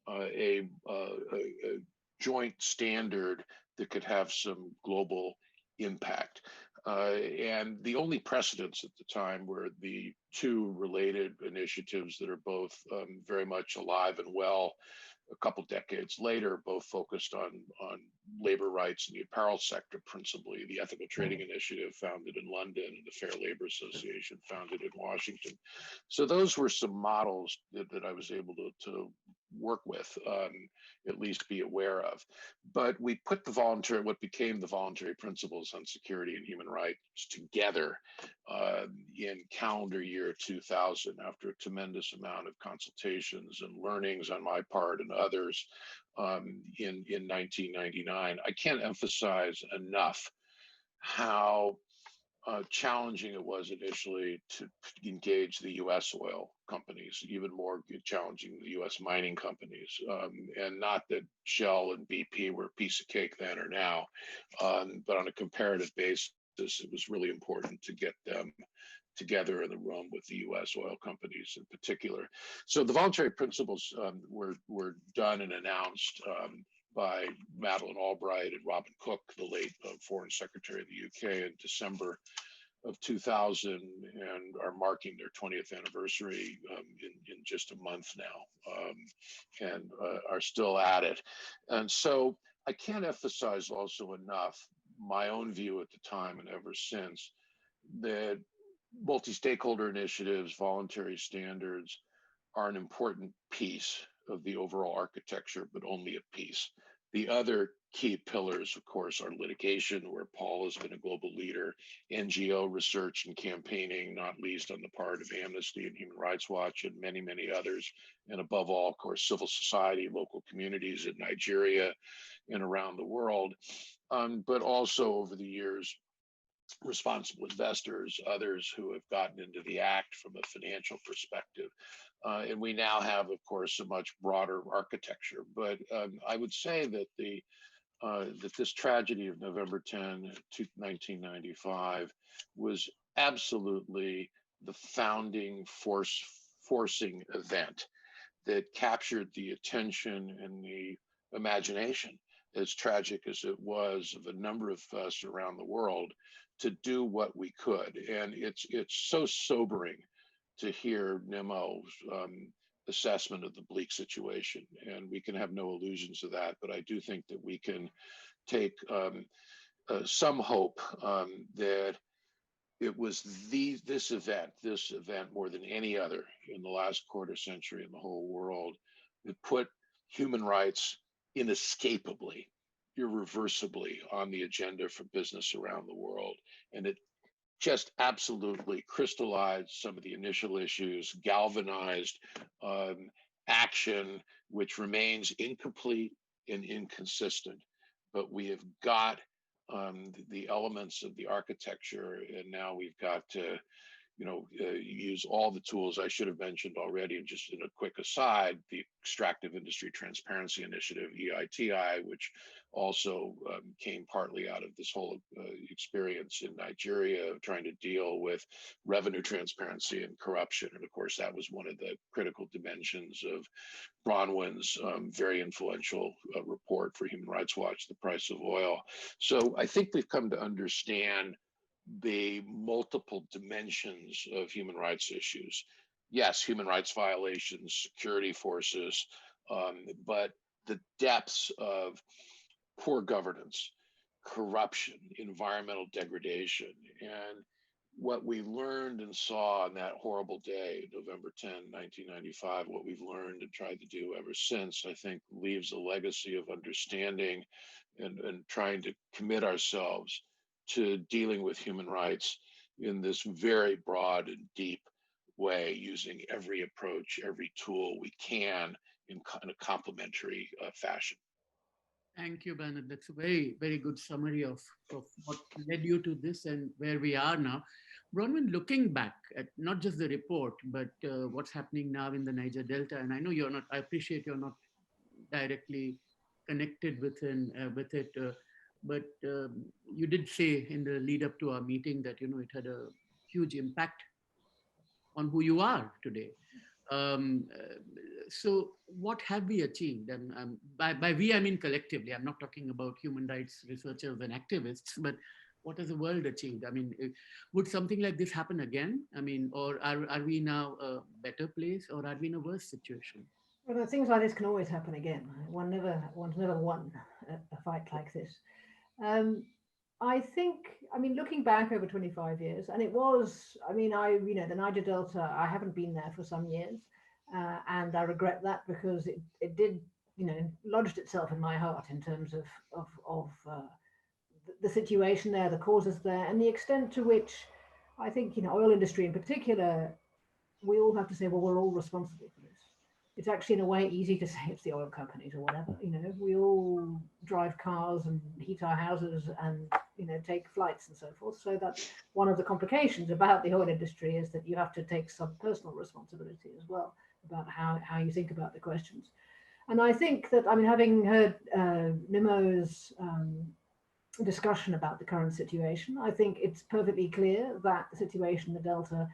[SPEAKER 8] a joint standard that could have some global impact. And the only precedents at the time were the two related initiatives that are both very much alive and well a couple decades later, both focused on labor rights in the apparel sector, principally the Ethical Trading Initiative, founded in London, and the Fair Labor Association, founded in Washington. So those were some models that I was able to work with, at least be aware of. But we put what became the Voluntary Principles on Security and Human Rights together in calendar year 2000, after a tremendous amount of consultations and learnings on my part and others in 1999. I can't emphasize enough how challenging it was initially to engage the US oil companies, even more challenging the US mining companies. And not that Shell and BP were a piece of cake then or now, but on a comparative basis, it was really important to get them together in the room with the U.S. oil companies in particular. So the voluntary principles were done and announced by Madeleine Albright and Robin Cook, the late Foreign Secretary of the UK, in December of 2000, and are marking their 20th anniversary in just a month now, and are still at it. And so I can't emphasize also enough my own view at the time and ever since that multi-stakeholder initiatives, voluntary standards are an important piece of the overall architecture, but only a piece. The other key pillars, of course, are litigation, where Paul has been a global leader, NGO research and campaigning, not least on the part of Amnesty and Human Rights Watch and many, many others. And above all, of course, civil society, local communities in Nigeria and around the world. But also over the years, responsible investors, others who have gotten into the act from a financial perspective. And we now have, of course, a much broader architecture. But I would say that that this tragedy of November 10, 1995 was absolutely the founding forcing event that captured the attention and the imagination, as tragic as it was, of a number of us around the world to do what we could. And it's so sobering to hear Nnimmo's assessment of the bleak situation. And we can have no illusions of that, but I do think that we can take some hope that it was this event more than any other in the last quarter century in the whole world, that put human rights inescapably, irreversibly on the agenda for business around the world. And it just absolutely crystallized some of the initial issues, galvanized action, which remains incomplete and inconsistent. But we have got the elements of the architecture, and now we've got to use all the tools I should have mentioned already. And just in a quick aside, the Extractive Industry Transparency Initiative, EITI, which also came partly out of this whole experience in Nigeria, trying to deal with revenue transparency and corruption. And of course, that was one of the critical dimensions of Bronwen's very influential report for Human Rights Watch, The Price of Oil. So I think we've come to understand the multiple dimensions of human rights issues. Yes, human rights violations, security forces, but the depths of poor governance, corruption, environmental degradation. And what we learned and saw on that horrible day, November 10, 1995, what we've learned and tried to do ever since, I think leaves a legacy of understanding and trying to commit ourselves to dealing with human rights in this very broad and deep way, using every approach, every tool we can in a complementary fashion.
[SPEAKER 2] Thank you, Bennett. That's a very, very good summary of what led you to this and where we are now. Bronwen, looking back at not just the report, but what's happening now in the Niger Delta, and I know you're not, I appreciate you're not directly connected with it, but you did say in the lead up to our meeting that, it had a huge impact on who you are today. So what have we achieved? And by we, I mean collectively. I'm not talking about human rights researchers and activists, but what has the world achieved? I mean, would something like this happen again? I mean, or are we now a better place, or are we in a worse situation?
[SPEAKER 6] Well, things like this can always happen again. One's never won a fight like this. I think, looking back over 25 years, and it was, the Niger Delta, I haven't been there for some years, and I regret that because it did, lodged itself in my heart in terms of the situation there, the causes there, and the extent to which I think, oil industry in particular, we all have to say, well, we're all responsible for this. It's actually in a way easy to say it's the oil companies or whatever. We all drive cars and heat our houses and take flights and so forth. So that's one of the complications about the oil industry, is that you have to take some personal responsibility as well about how you think about the questions. And I think that, having heard Nnimmo's discussion about the current situation. I think it's perfectly clear that the situation in the Delta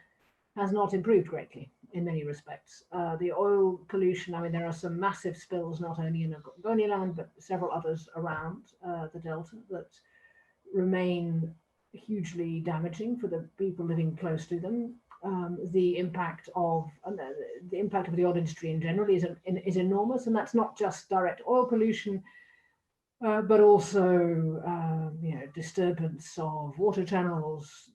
[SPEAKER 6] has not improved greatly in many respects. The oil pollution, I mean, there are some massive spills, not only in Ogoniland, but several others around the Delta that remain hugely damaging for the people living close to them. The impact of the oil industry in general is enormous, and that's not just direct oil pollution, but also disturbance of water channels,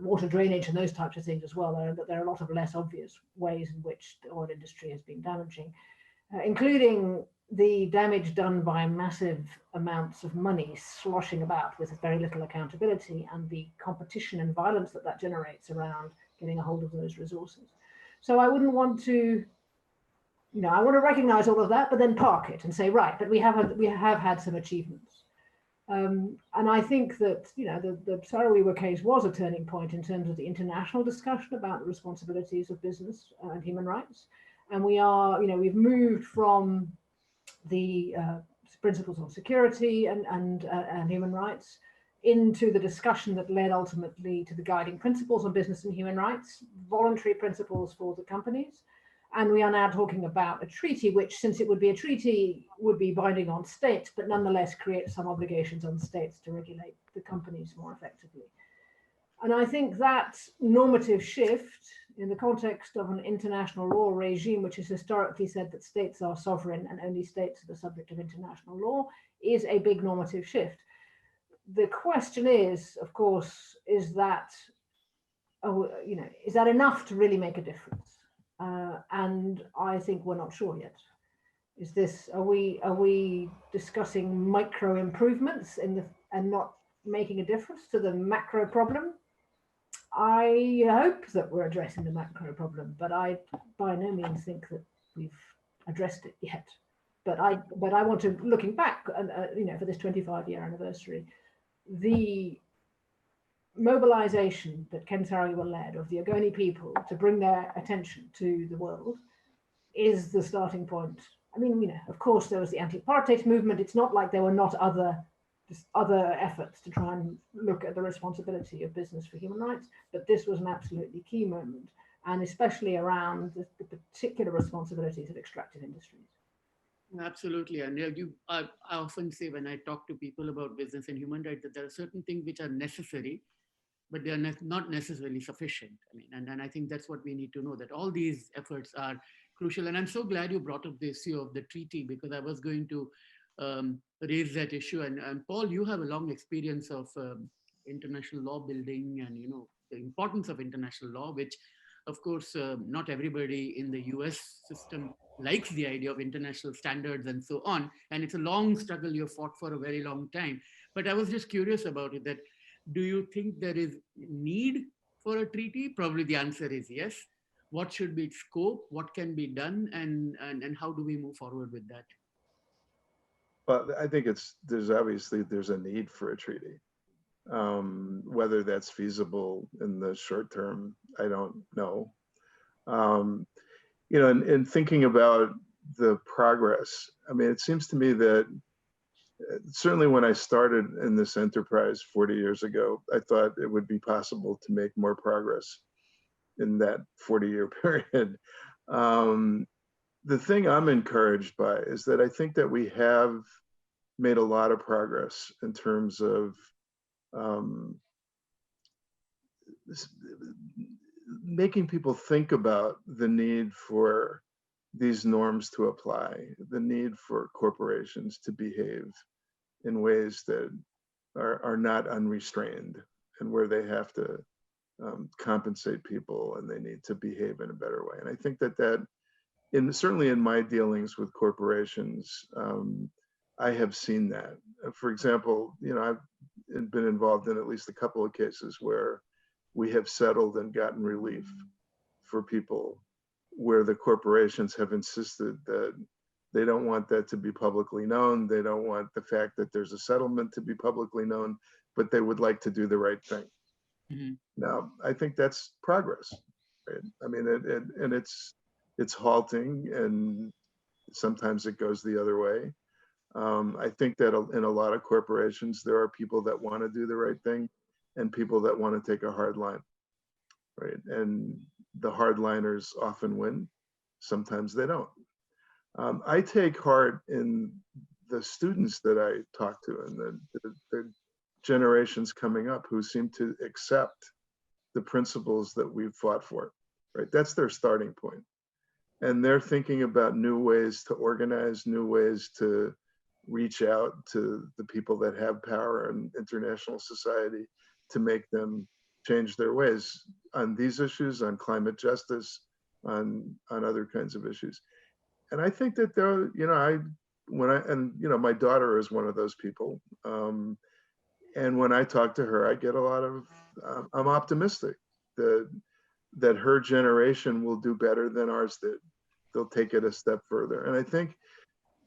[SPEAKER 6] water drainage and those types of things as well. There are a lot of less obvious ways in which the oil industry has been damaging, including the damage done by massive amounts of money sloshing about with very little accountability, and the competition and violence that generates around getting a hold of those resources. So I wouldn't want to, I want to recognize all of that, but then park it and say, right, but we have had some achievements. And I think that, the Saro Wiwa case was a turning point in terms of the international discussion about the responsibilities of business and human rights. And we've moved from the principles on security and human rights into the discussion that led ultimately to the guiding principles on business and human rights, voluntary principles for the companies. And we are now talking about a treaty, which, since it would be a treaty, would be binding on states, but nonetheless creates some obligations on states to regulate the companies more effectively. And I think that normative shift in the context of an international law regime, which has historically said that states are sovereign and only states are the subject of international law, is a big normative shift. The question is, of course, is that enough to really make a difference? And I think we're not sure yet. Are we discussing micro improvements and not making a difference to the macro problem? I hope that we're addressing the macro problem, but I by no means think that we've addressed it yet. But I want to, looking back, for this 25-year anniversary, the mobilization that Ken Saro Wiwa led of the Ogoni people to bring their attention to the world is the starting point. I mean, of course, there was the anti-apartheid movement. It's not like there were not other efforts to try and look at the responsibility of business for human rights, but this was an absolutely key moment, and especially around the particular responsibilities of extractive industries.
[SPEAKER 2] Absolutely. And I often say, when I talk to people about business and human rights, that there are certain things which are necessary, but they are not necessarily sufficient. I mean, and I think that's what we need to know, that all these efforts are crucial. And I'm so glad you brought up the issue of the treaty, because I was going to raise that issue. And Paul, you have a long experience of international law building and, the importance of international law, which, of course, not everybody in the US system likes the idea of international standards and so on. And it's a long struggle you've fought for a very long time. But I was just curious about it, that do you think there is need for a treaty? Probably the answer is yes. What should be its scope? What can be done? And how do we move forward with that?
[SPEAKER 7] Well, I think there's a need for a treaty. Whether that's feasible in the short term, I don't know. In thinking about the progress, I mean, it seems to me that certainly when I started in this enterprise 40 years ago, I thought it would be possible to make more progress in that 40-year period. The thing I'm encouraged by is that I think that we have made a lot of progress in terms of making people think about the need for these norms to apply, the need for corporations to behave in ways that are not unrestrained, and where they have to compensate people and they need to behave in a better way. And I think that certainly in my dealings with corporations, I have seen that. For example, I've been involved in at least a couple of cases where we have settled and gotten relief for people where the corporations have insisted that they don't want that to be publicly known. They don't want the fact that there's a settlement to be publicly known, but they would like to do the right thing. Mm-hmm. Now, I think that's progress, right? I mean, it's halting, and sometimes it goes the other way. I think that in a lot of corporations, there are people that want to do the right thing and people that want to take a hard line, right? And the hardliners often win. Sometimes they don't. I take heart in the students that I talk to and the generations coming up who seem to accept the principles that we've fought for, right? That's their starting point. And they're thinking about new ways to organize, new ways to reach out to the people that have power in international society to make them change their ways on these issues, on climate justice, on other kinds of issues. And I think that there, my daughter is one of those people. And when I talk to her, I get a lot of, I'm optimistic that her generation will do better than ours did. They'll take it a step further. And I think,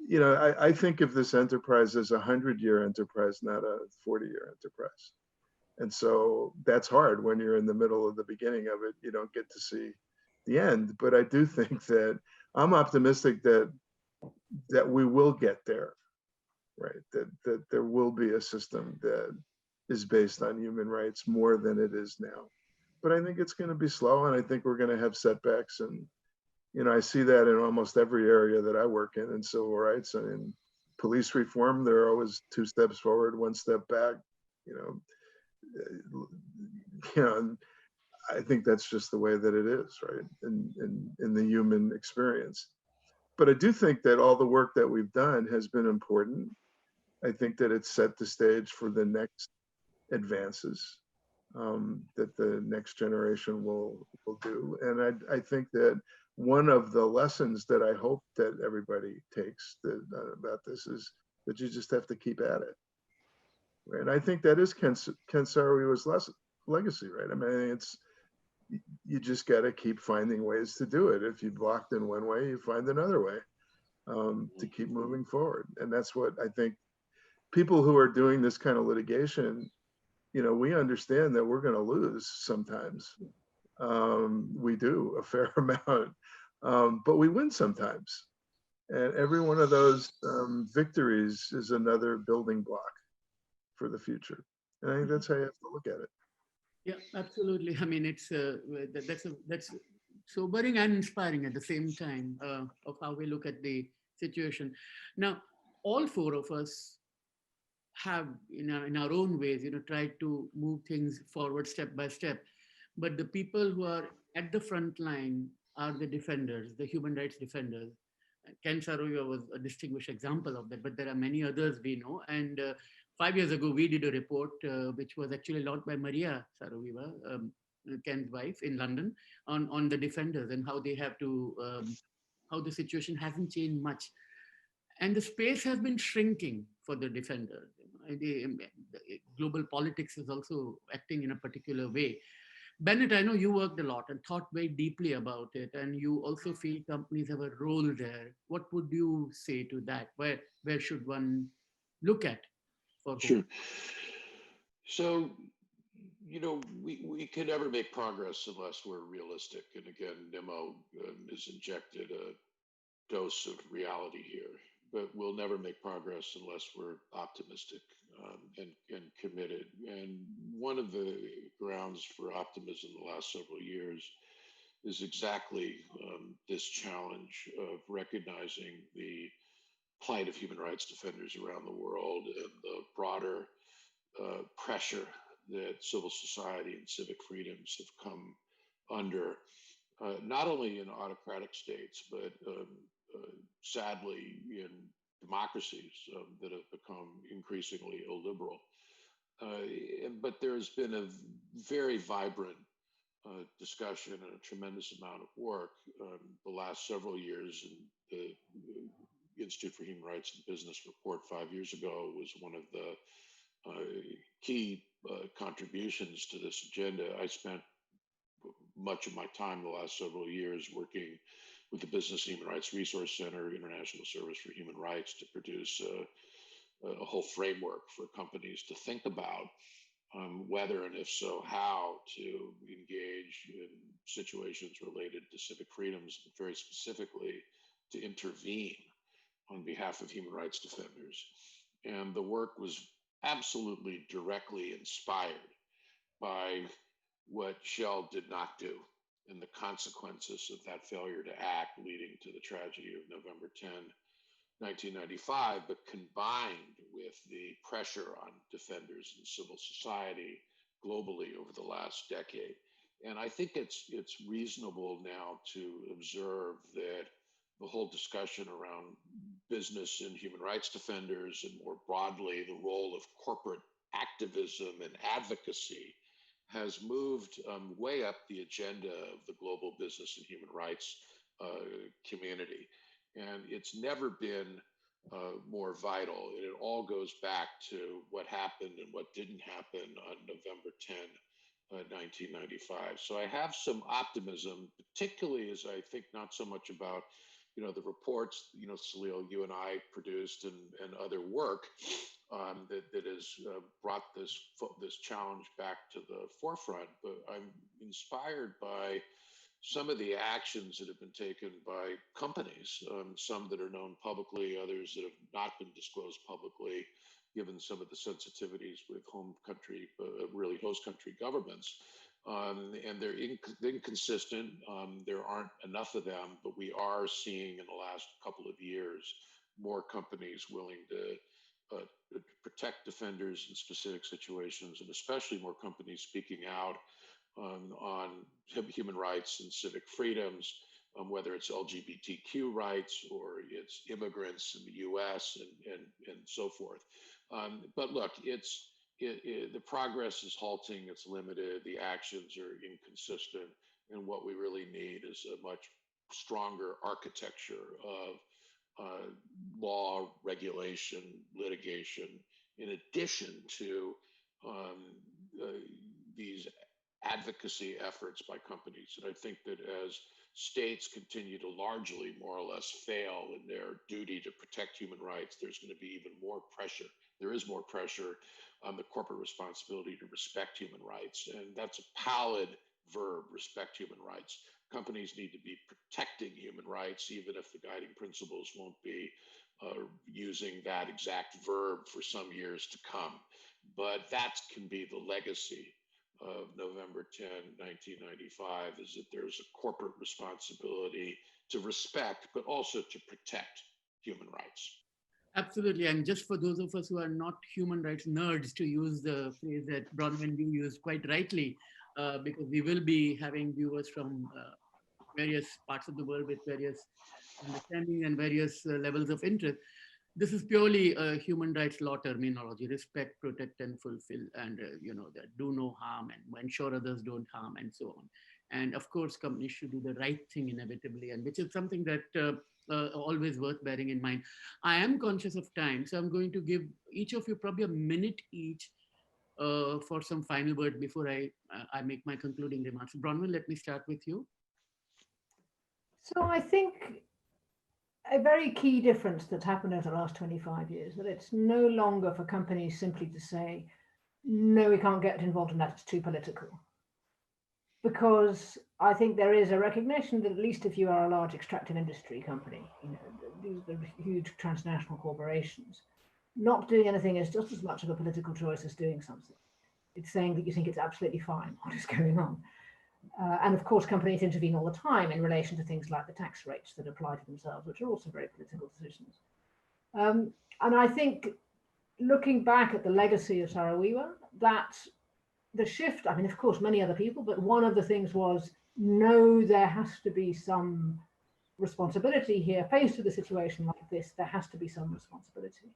[SPEAKER 7] I think of this enterprise as a 100-year enterprise, not a 40-year enterprise. And so that's hard when you're in the middle of the beginning of it. You don't get to see the end. But I do think that I'm optimistic that we will get there, right? That there will be a system that is based on human rights more than it is now. But I think it's going to be slow, and I think we're going to have setbacks. And I see that in almost every area that I work in civil rights and in police reform. There are always 2 steps forward, 1 step back. And I think that's just the way that it is, right? In the human experience. But I do think that all the work that we've done has been important. I think that it's set the stage for the next advances that the next generation will do. And I think that one of the lessons that I hope that everybody takes about this is that you just have to keep at it. Right? And I think that is Ken Saro Wiwa's legacy, right? I mean, you just got to keep finding ways to do it. If you blocked in one way, you find another way to keep moving forward. And that's what I think people who are doing this kind of litigation, we understand that we're going to lose sometimes. We do a fair amount, but we win sometimes. And every one of those victories is another building block for the future. And I think that's how you have to look at it.
[SPEAKER 2] Yeah, absolutely. I mean, it's that's sobering and inspiring at the same time of how we look at the situation. Now, all 4 of us have, in our own ways, tried to move things forward step by step. But the people who are at the front line are the defenders, the human rights defenders. Ken Saro Wiwa was a distinguished example of that, but there are many others we know. And 5 years ago, we did a report which was actually launched by Maria Saro Wiwa, Ken's wife, in London, on the defenders and how they have to, how the situation hasn't changed much. And the space has been shrinking for the defenders. The global politics is also acting in a particular way. Bennett, I know you worked a lot and thought very deeply about it, and you also feel companies have a role there. What would you say to that? Where should one look at for
[SPEAKER 8] Sure.
[SPEAKER 2] hope?
[SPEAKER 8] So, we can never make progress unless we're realistic. And again, Nnimmo has injected a dose of reality here. But we'll never make progress unless we're optimistic and committed. And one of the grounds for optimism the last several years is exactly this challenge of recognizing the plight of human rights defenders around the world and the broader pressure that civil society and civic freedoms have come under, not only in autocratic states, but sadly in democracies that have become increasingly illiberal. But there's been a very vibrant discussion and a tremendous amount of work the last several years. And the Institute for Human Rights and Business report 5 years ago was one of the key contributions to this agenda. I spent much of my time the last several years working with the Business Human Rights Resource Center, International Service for Human Rights, to produce a whole framework for companies to think about whether, and if so, how to engage in situations related to civic freedoms, but very specifically to intervene on behalf of human rights defenders. And the work was absolutely directly inspired by what Shell did not do and the consequences of that failure to act, leading to the tragedy of November 10, 1995, but combined with the pressure on defenders and civil society globally over the last decade. And I think it's reasonable now to observe that the whole discussion around business and human rights defenders, and more broadly, the role of corporate activism and advocacy, has moved way up the agenda of the global business and human rights community. And it's never been more vital. And it all goes back to what happened and what didn't happen on November 10, 1995. So I have some optimism, particularly as I think not so much about, the reports, Salil, you and I produced, and other work that has brought this challenge back to the forefront. But I'm inspired by some of the actions that have been taken by companies, some that are known publicly, others that have not been disclosed publicly, given some of the sensitivities with home country, really host country governments. And they're inconsistent. There aren't enough of them, but we are seeing in the last couple of years more companies willing to protect defenders in specific situations, and especially more companies speaking out on human rights and civic freedoms, whether it's LGBTQ rights or it's immigrants in the US and so forth. But look, the progress is halting, it's limited, the actions are inconsistent, and what we really need is a much stronger architecture of law, regulation, litigation, in addition to these advocacy efforts by companies. And I think that as states continue to largely, more or less, fail in their duty to protect human rights, there's going to be even more pressure. There is more pressure on the corporate responsibility to respect human rights. And that's a pallid verb, respect human rights. Companies need to be protecting human rights, even if the guiding principles won't be using that exact verb for some years to come. But that can be the legacy of November 10, 1995, is that there's a corporate responsibility to respect, but also to protect human rights.
[SPEAKER 2] Absolutely. And just for those of us who are not human rights nerds, to use the phrase that Bronwen used quite rightly, because we will be having viewers from various parts of the world with various understanding and various levels of interest. This is purely a human rights law terminology: respect, protect, and fulfill, and that do no harm and ensure others don't harm, and so on. And of course, companies should do the right thing inevitably, and which is something that always worth bearing in mind. I am conscious of time, so I'm going to give each of you probably a minute each for some final word before I make my concluding remarks. Bronwen, let me start with you.
[SPEAKER 6] So I think a very key difference that's happened over the last 25 years, that it's no longer for companies simply to say, no, we can't get involved in that, it's too political. Because I think there is a recognition that at least if you are a large extractive industry company, these are huge transnational corporations, not doing anything is just as much of a political choice as doing something. It's saying that you think it's absolutely fine what is going on. And of course, companies intervene all the time in relation to things like the tax rates that apply to themselves, which are also very political decisions. And I think, looking back at the legacy of Saro Wiwa, that the shift, I mean, of course, many other people, but one of the things was, no, there has to be some responsibility here. Faced with a situation like this, there has to be some responsibility.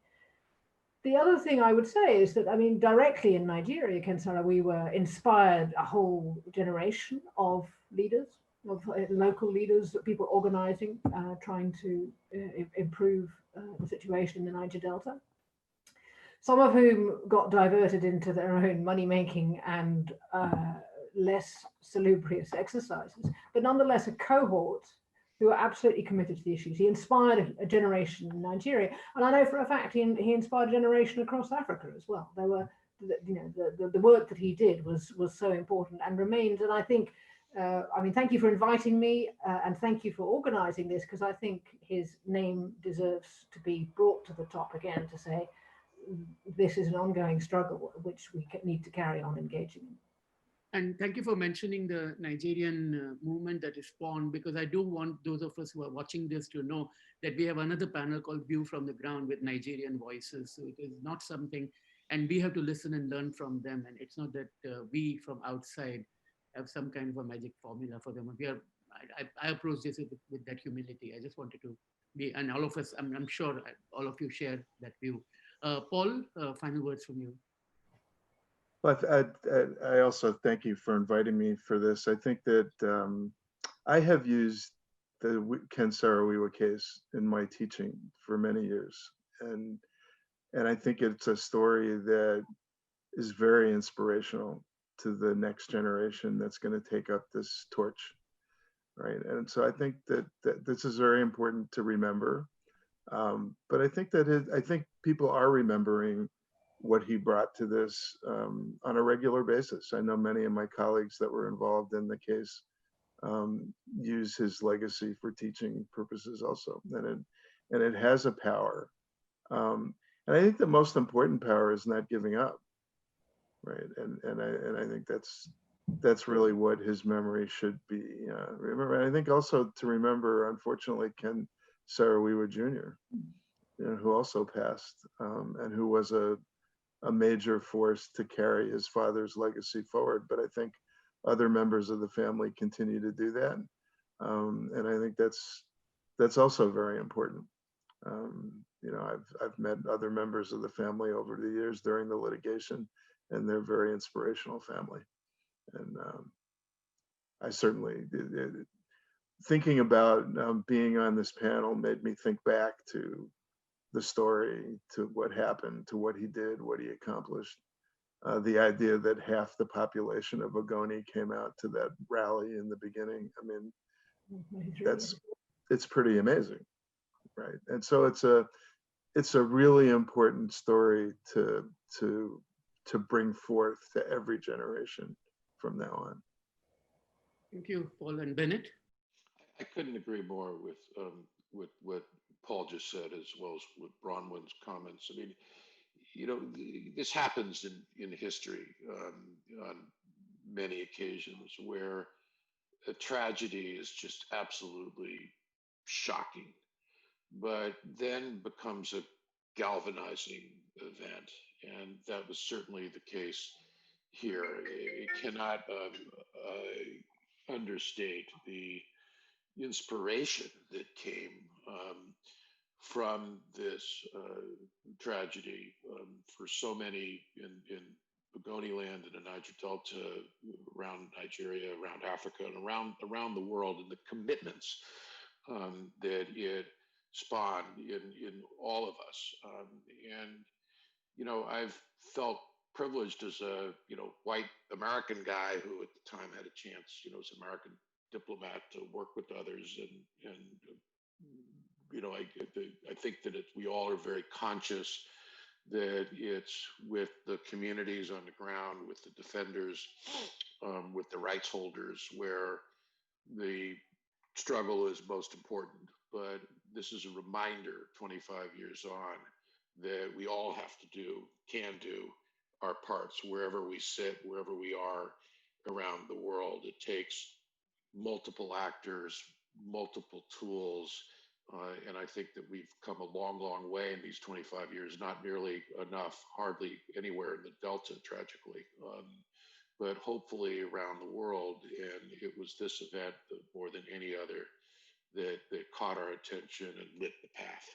[SPEAKER 6] The other thing I would say is that, I mean, directly in Nigeria, Ken Saro Wiwa inspired a whole generation of leaders, of local leaders, people organizing, trying to improve the situation in the Niger Delta. Some of whom got diverted into their own money-making and less salubrious exercises, but nonetheless a cohort who are absolutely committed to the issues. He inspired a generation in Nigeria, and I know for a fact he inspired a generation across Africa as well. There were, the work that he did was so important and remains. And I think I mean, thank you for inviting me and thank you for organizing this, because I think his name deserves to be brought to the top again to say this is an ongoing struggle which we need to carry on engaging in.
[SPEAKER 2] And thank you for mentioning the Nigerian movement that is spawned, because I do want those of us who are watching this to know that we have another panel called View from the Ground with Nigerian voices. So it is not something, and we have to listen and learn from them. And it's not that we from outside have some kind of a magic formula for them. We are, I approach this with that humility. I just wanted to be, and all of us, I'm sure all of you share that view. Paul, final words from you.
[SPEAKER 7] But I also thank you for inviting me for this. I think that I have used the Ken Saro Wiwa case in my teaching for many years. And I think it's a story that is very inspirational to the next generation that's going to take up this torch, right? And so I think that this is very important to remember. But I think that I think people are remembering what he brought to this on a regular basis. I know many of my colleagues that were involved in the case use his legacy for teaching purposes also, and it has a power. And I think the most important power is not giving up, right? And I think that's really what his memory should be. Remember, and I think also to remember, unfortunately, Ken Saro Wiwa Jr., who also passed and who was a major force to carry his father's legacy forward. But I think other members of the family continue to do that. And I think that's also very important. I've met other members of the family over the years during the litigation, and they're a very inspirational family. And I certainly, thinking about being on this panel made me think back to the story, to what happened, to what he did, what he accomplished. The idea that half the population of Ogoni came out to that rally in the beginning. I mean, it's pretty amazing, right? And so it's a really important story to bring forth to every generation from now on.
[SPEAKER 2] Thank you, Paul and Bennett.
[SPEAKER 8] I couldn't agree more with what Paul just said, as well as with Bronwen's comments. I mean, this happens in history on many occasions where a tragedy is just absolutely shocking, but then becomes a galvanizing event. And that was certainly the case here. It cannot understate the inspiration that came from this tragedy for so many in Ogoniland and the Niger Delta, around Nigeria, around Africa, and around the world, and the commitments that it spawned in all of us. I've felt privileged as a white American guy who at the time had a chance, as an American diplomat, to work with others, and I think that we all are very conscious that it's with the communities on the ground, with the defenders, with the rights holders, where the struggle is most important. But this is a reminder 25 years on that we all have to can do our parts wherever we sit, wherever we are around the world. It takes multiple actors, multiple tools, and I think that we've come a long, long way in these 25 years, not nearly enough, hardly anywhere in the Delta, tragically, but hopefully around the world. And it was this event, more than any other, that caught our attention and lit the path.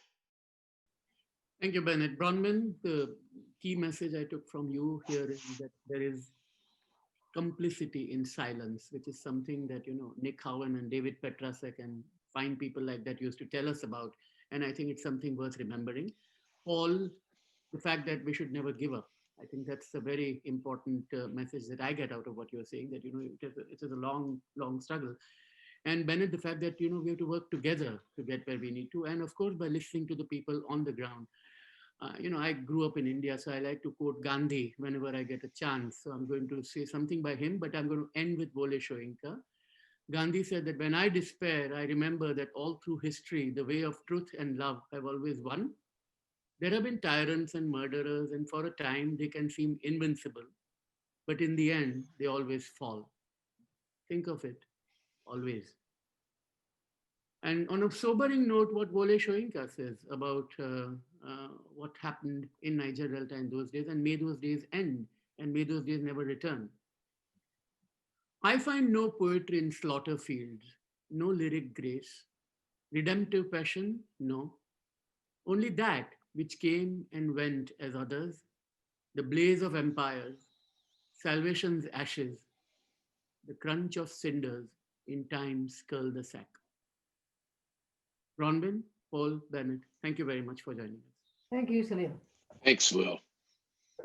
[SPEAKER 2] Thank you, Bennett. Bronwen, the key message I took from you here is that there is complicity in silence, which is something that, Nick Howen and David Petrasek and fine people like that used to tell us about. And I think it's something worth remembering. Paul, the fact that we should never give up. I think that's a very important message that I get out of what you're saying, that, it is a long, long struggle. And Bennett, the fact that, we have to work together to get where we need to. And of course, by listening to the people on the ground. I grew up in India, so I like to quote Gandhi whenever I get a chance. So I'm going to say something by him, but I'm going to end with Wole Soyinka. Gandhi said that when I despair, I remember that all through history, the way of truth and love have always won. There have been tyrants and murderers, and for a time they can seem invincible, but in the end, they always fall. Think of it, always. And on a sobering note, what Wole Soyinka says about what happened in Niger Delta in those days, and may those days end, and may those days never return. I find no poetry in slaughter fields, no lyric grace, redemptive passion, no. Only that which came and went as others, the blaze of empires, salvation's ashes, the crunch of cinders in time's cul-de-sac. Bronwen, Paul, Bennett, thank you very much for joining us.
[SPEAKER 6] Thank you, Salil.
[SPEAKER 8] Thanks, Lil.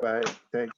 [SPEAKER 7] Bye. Thank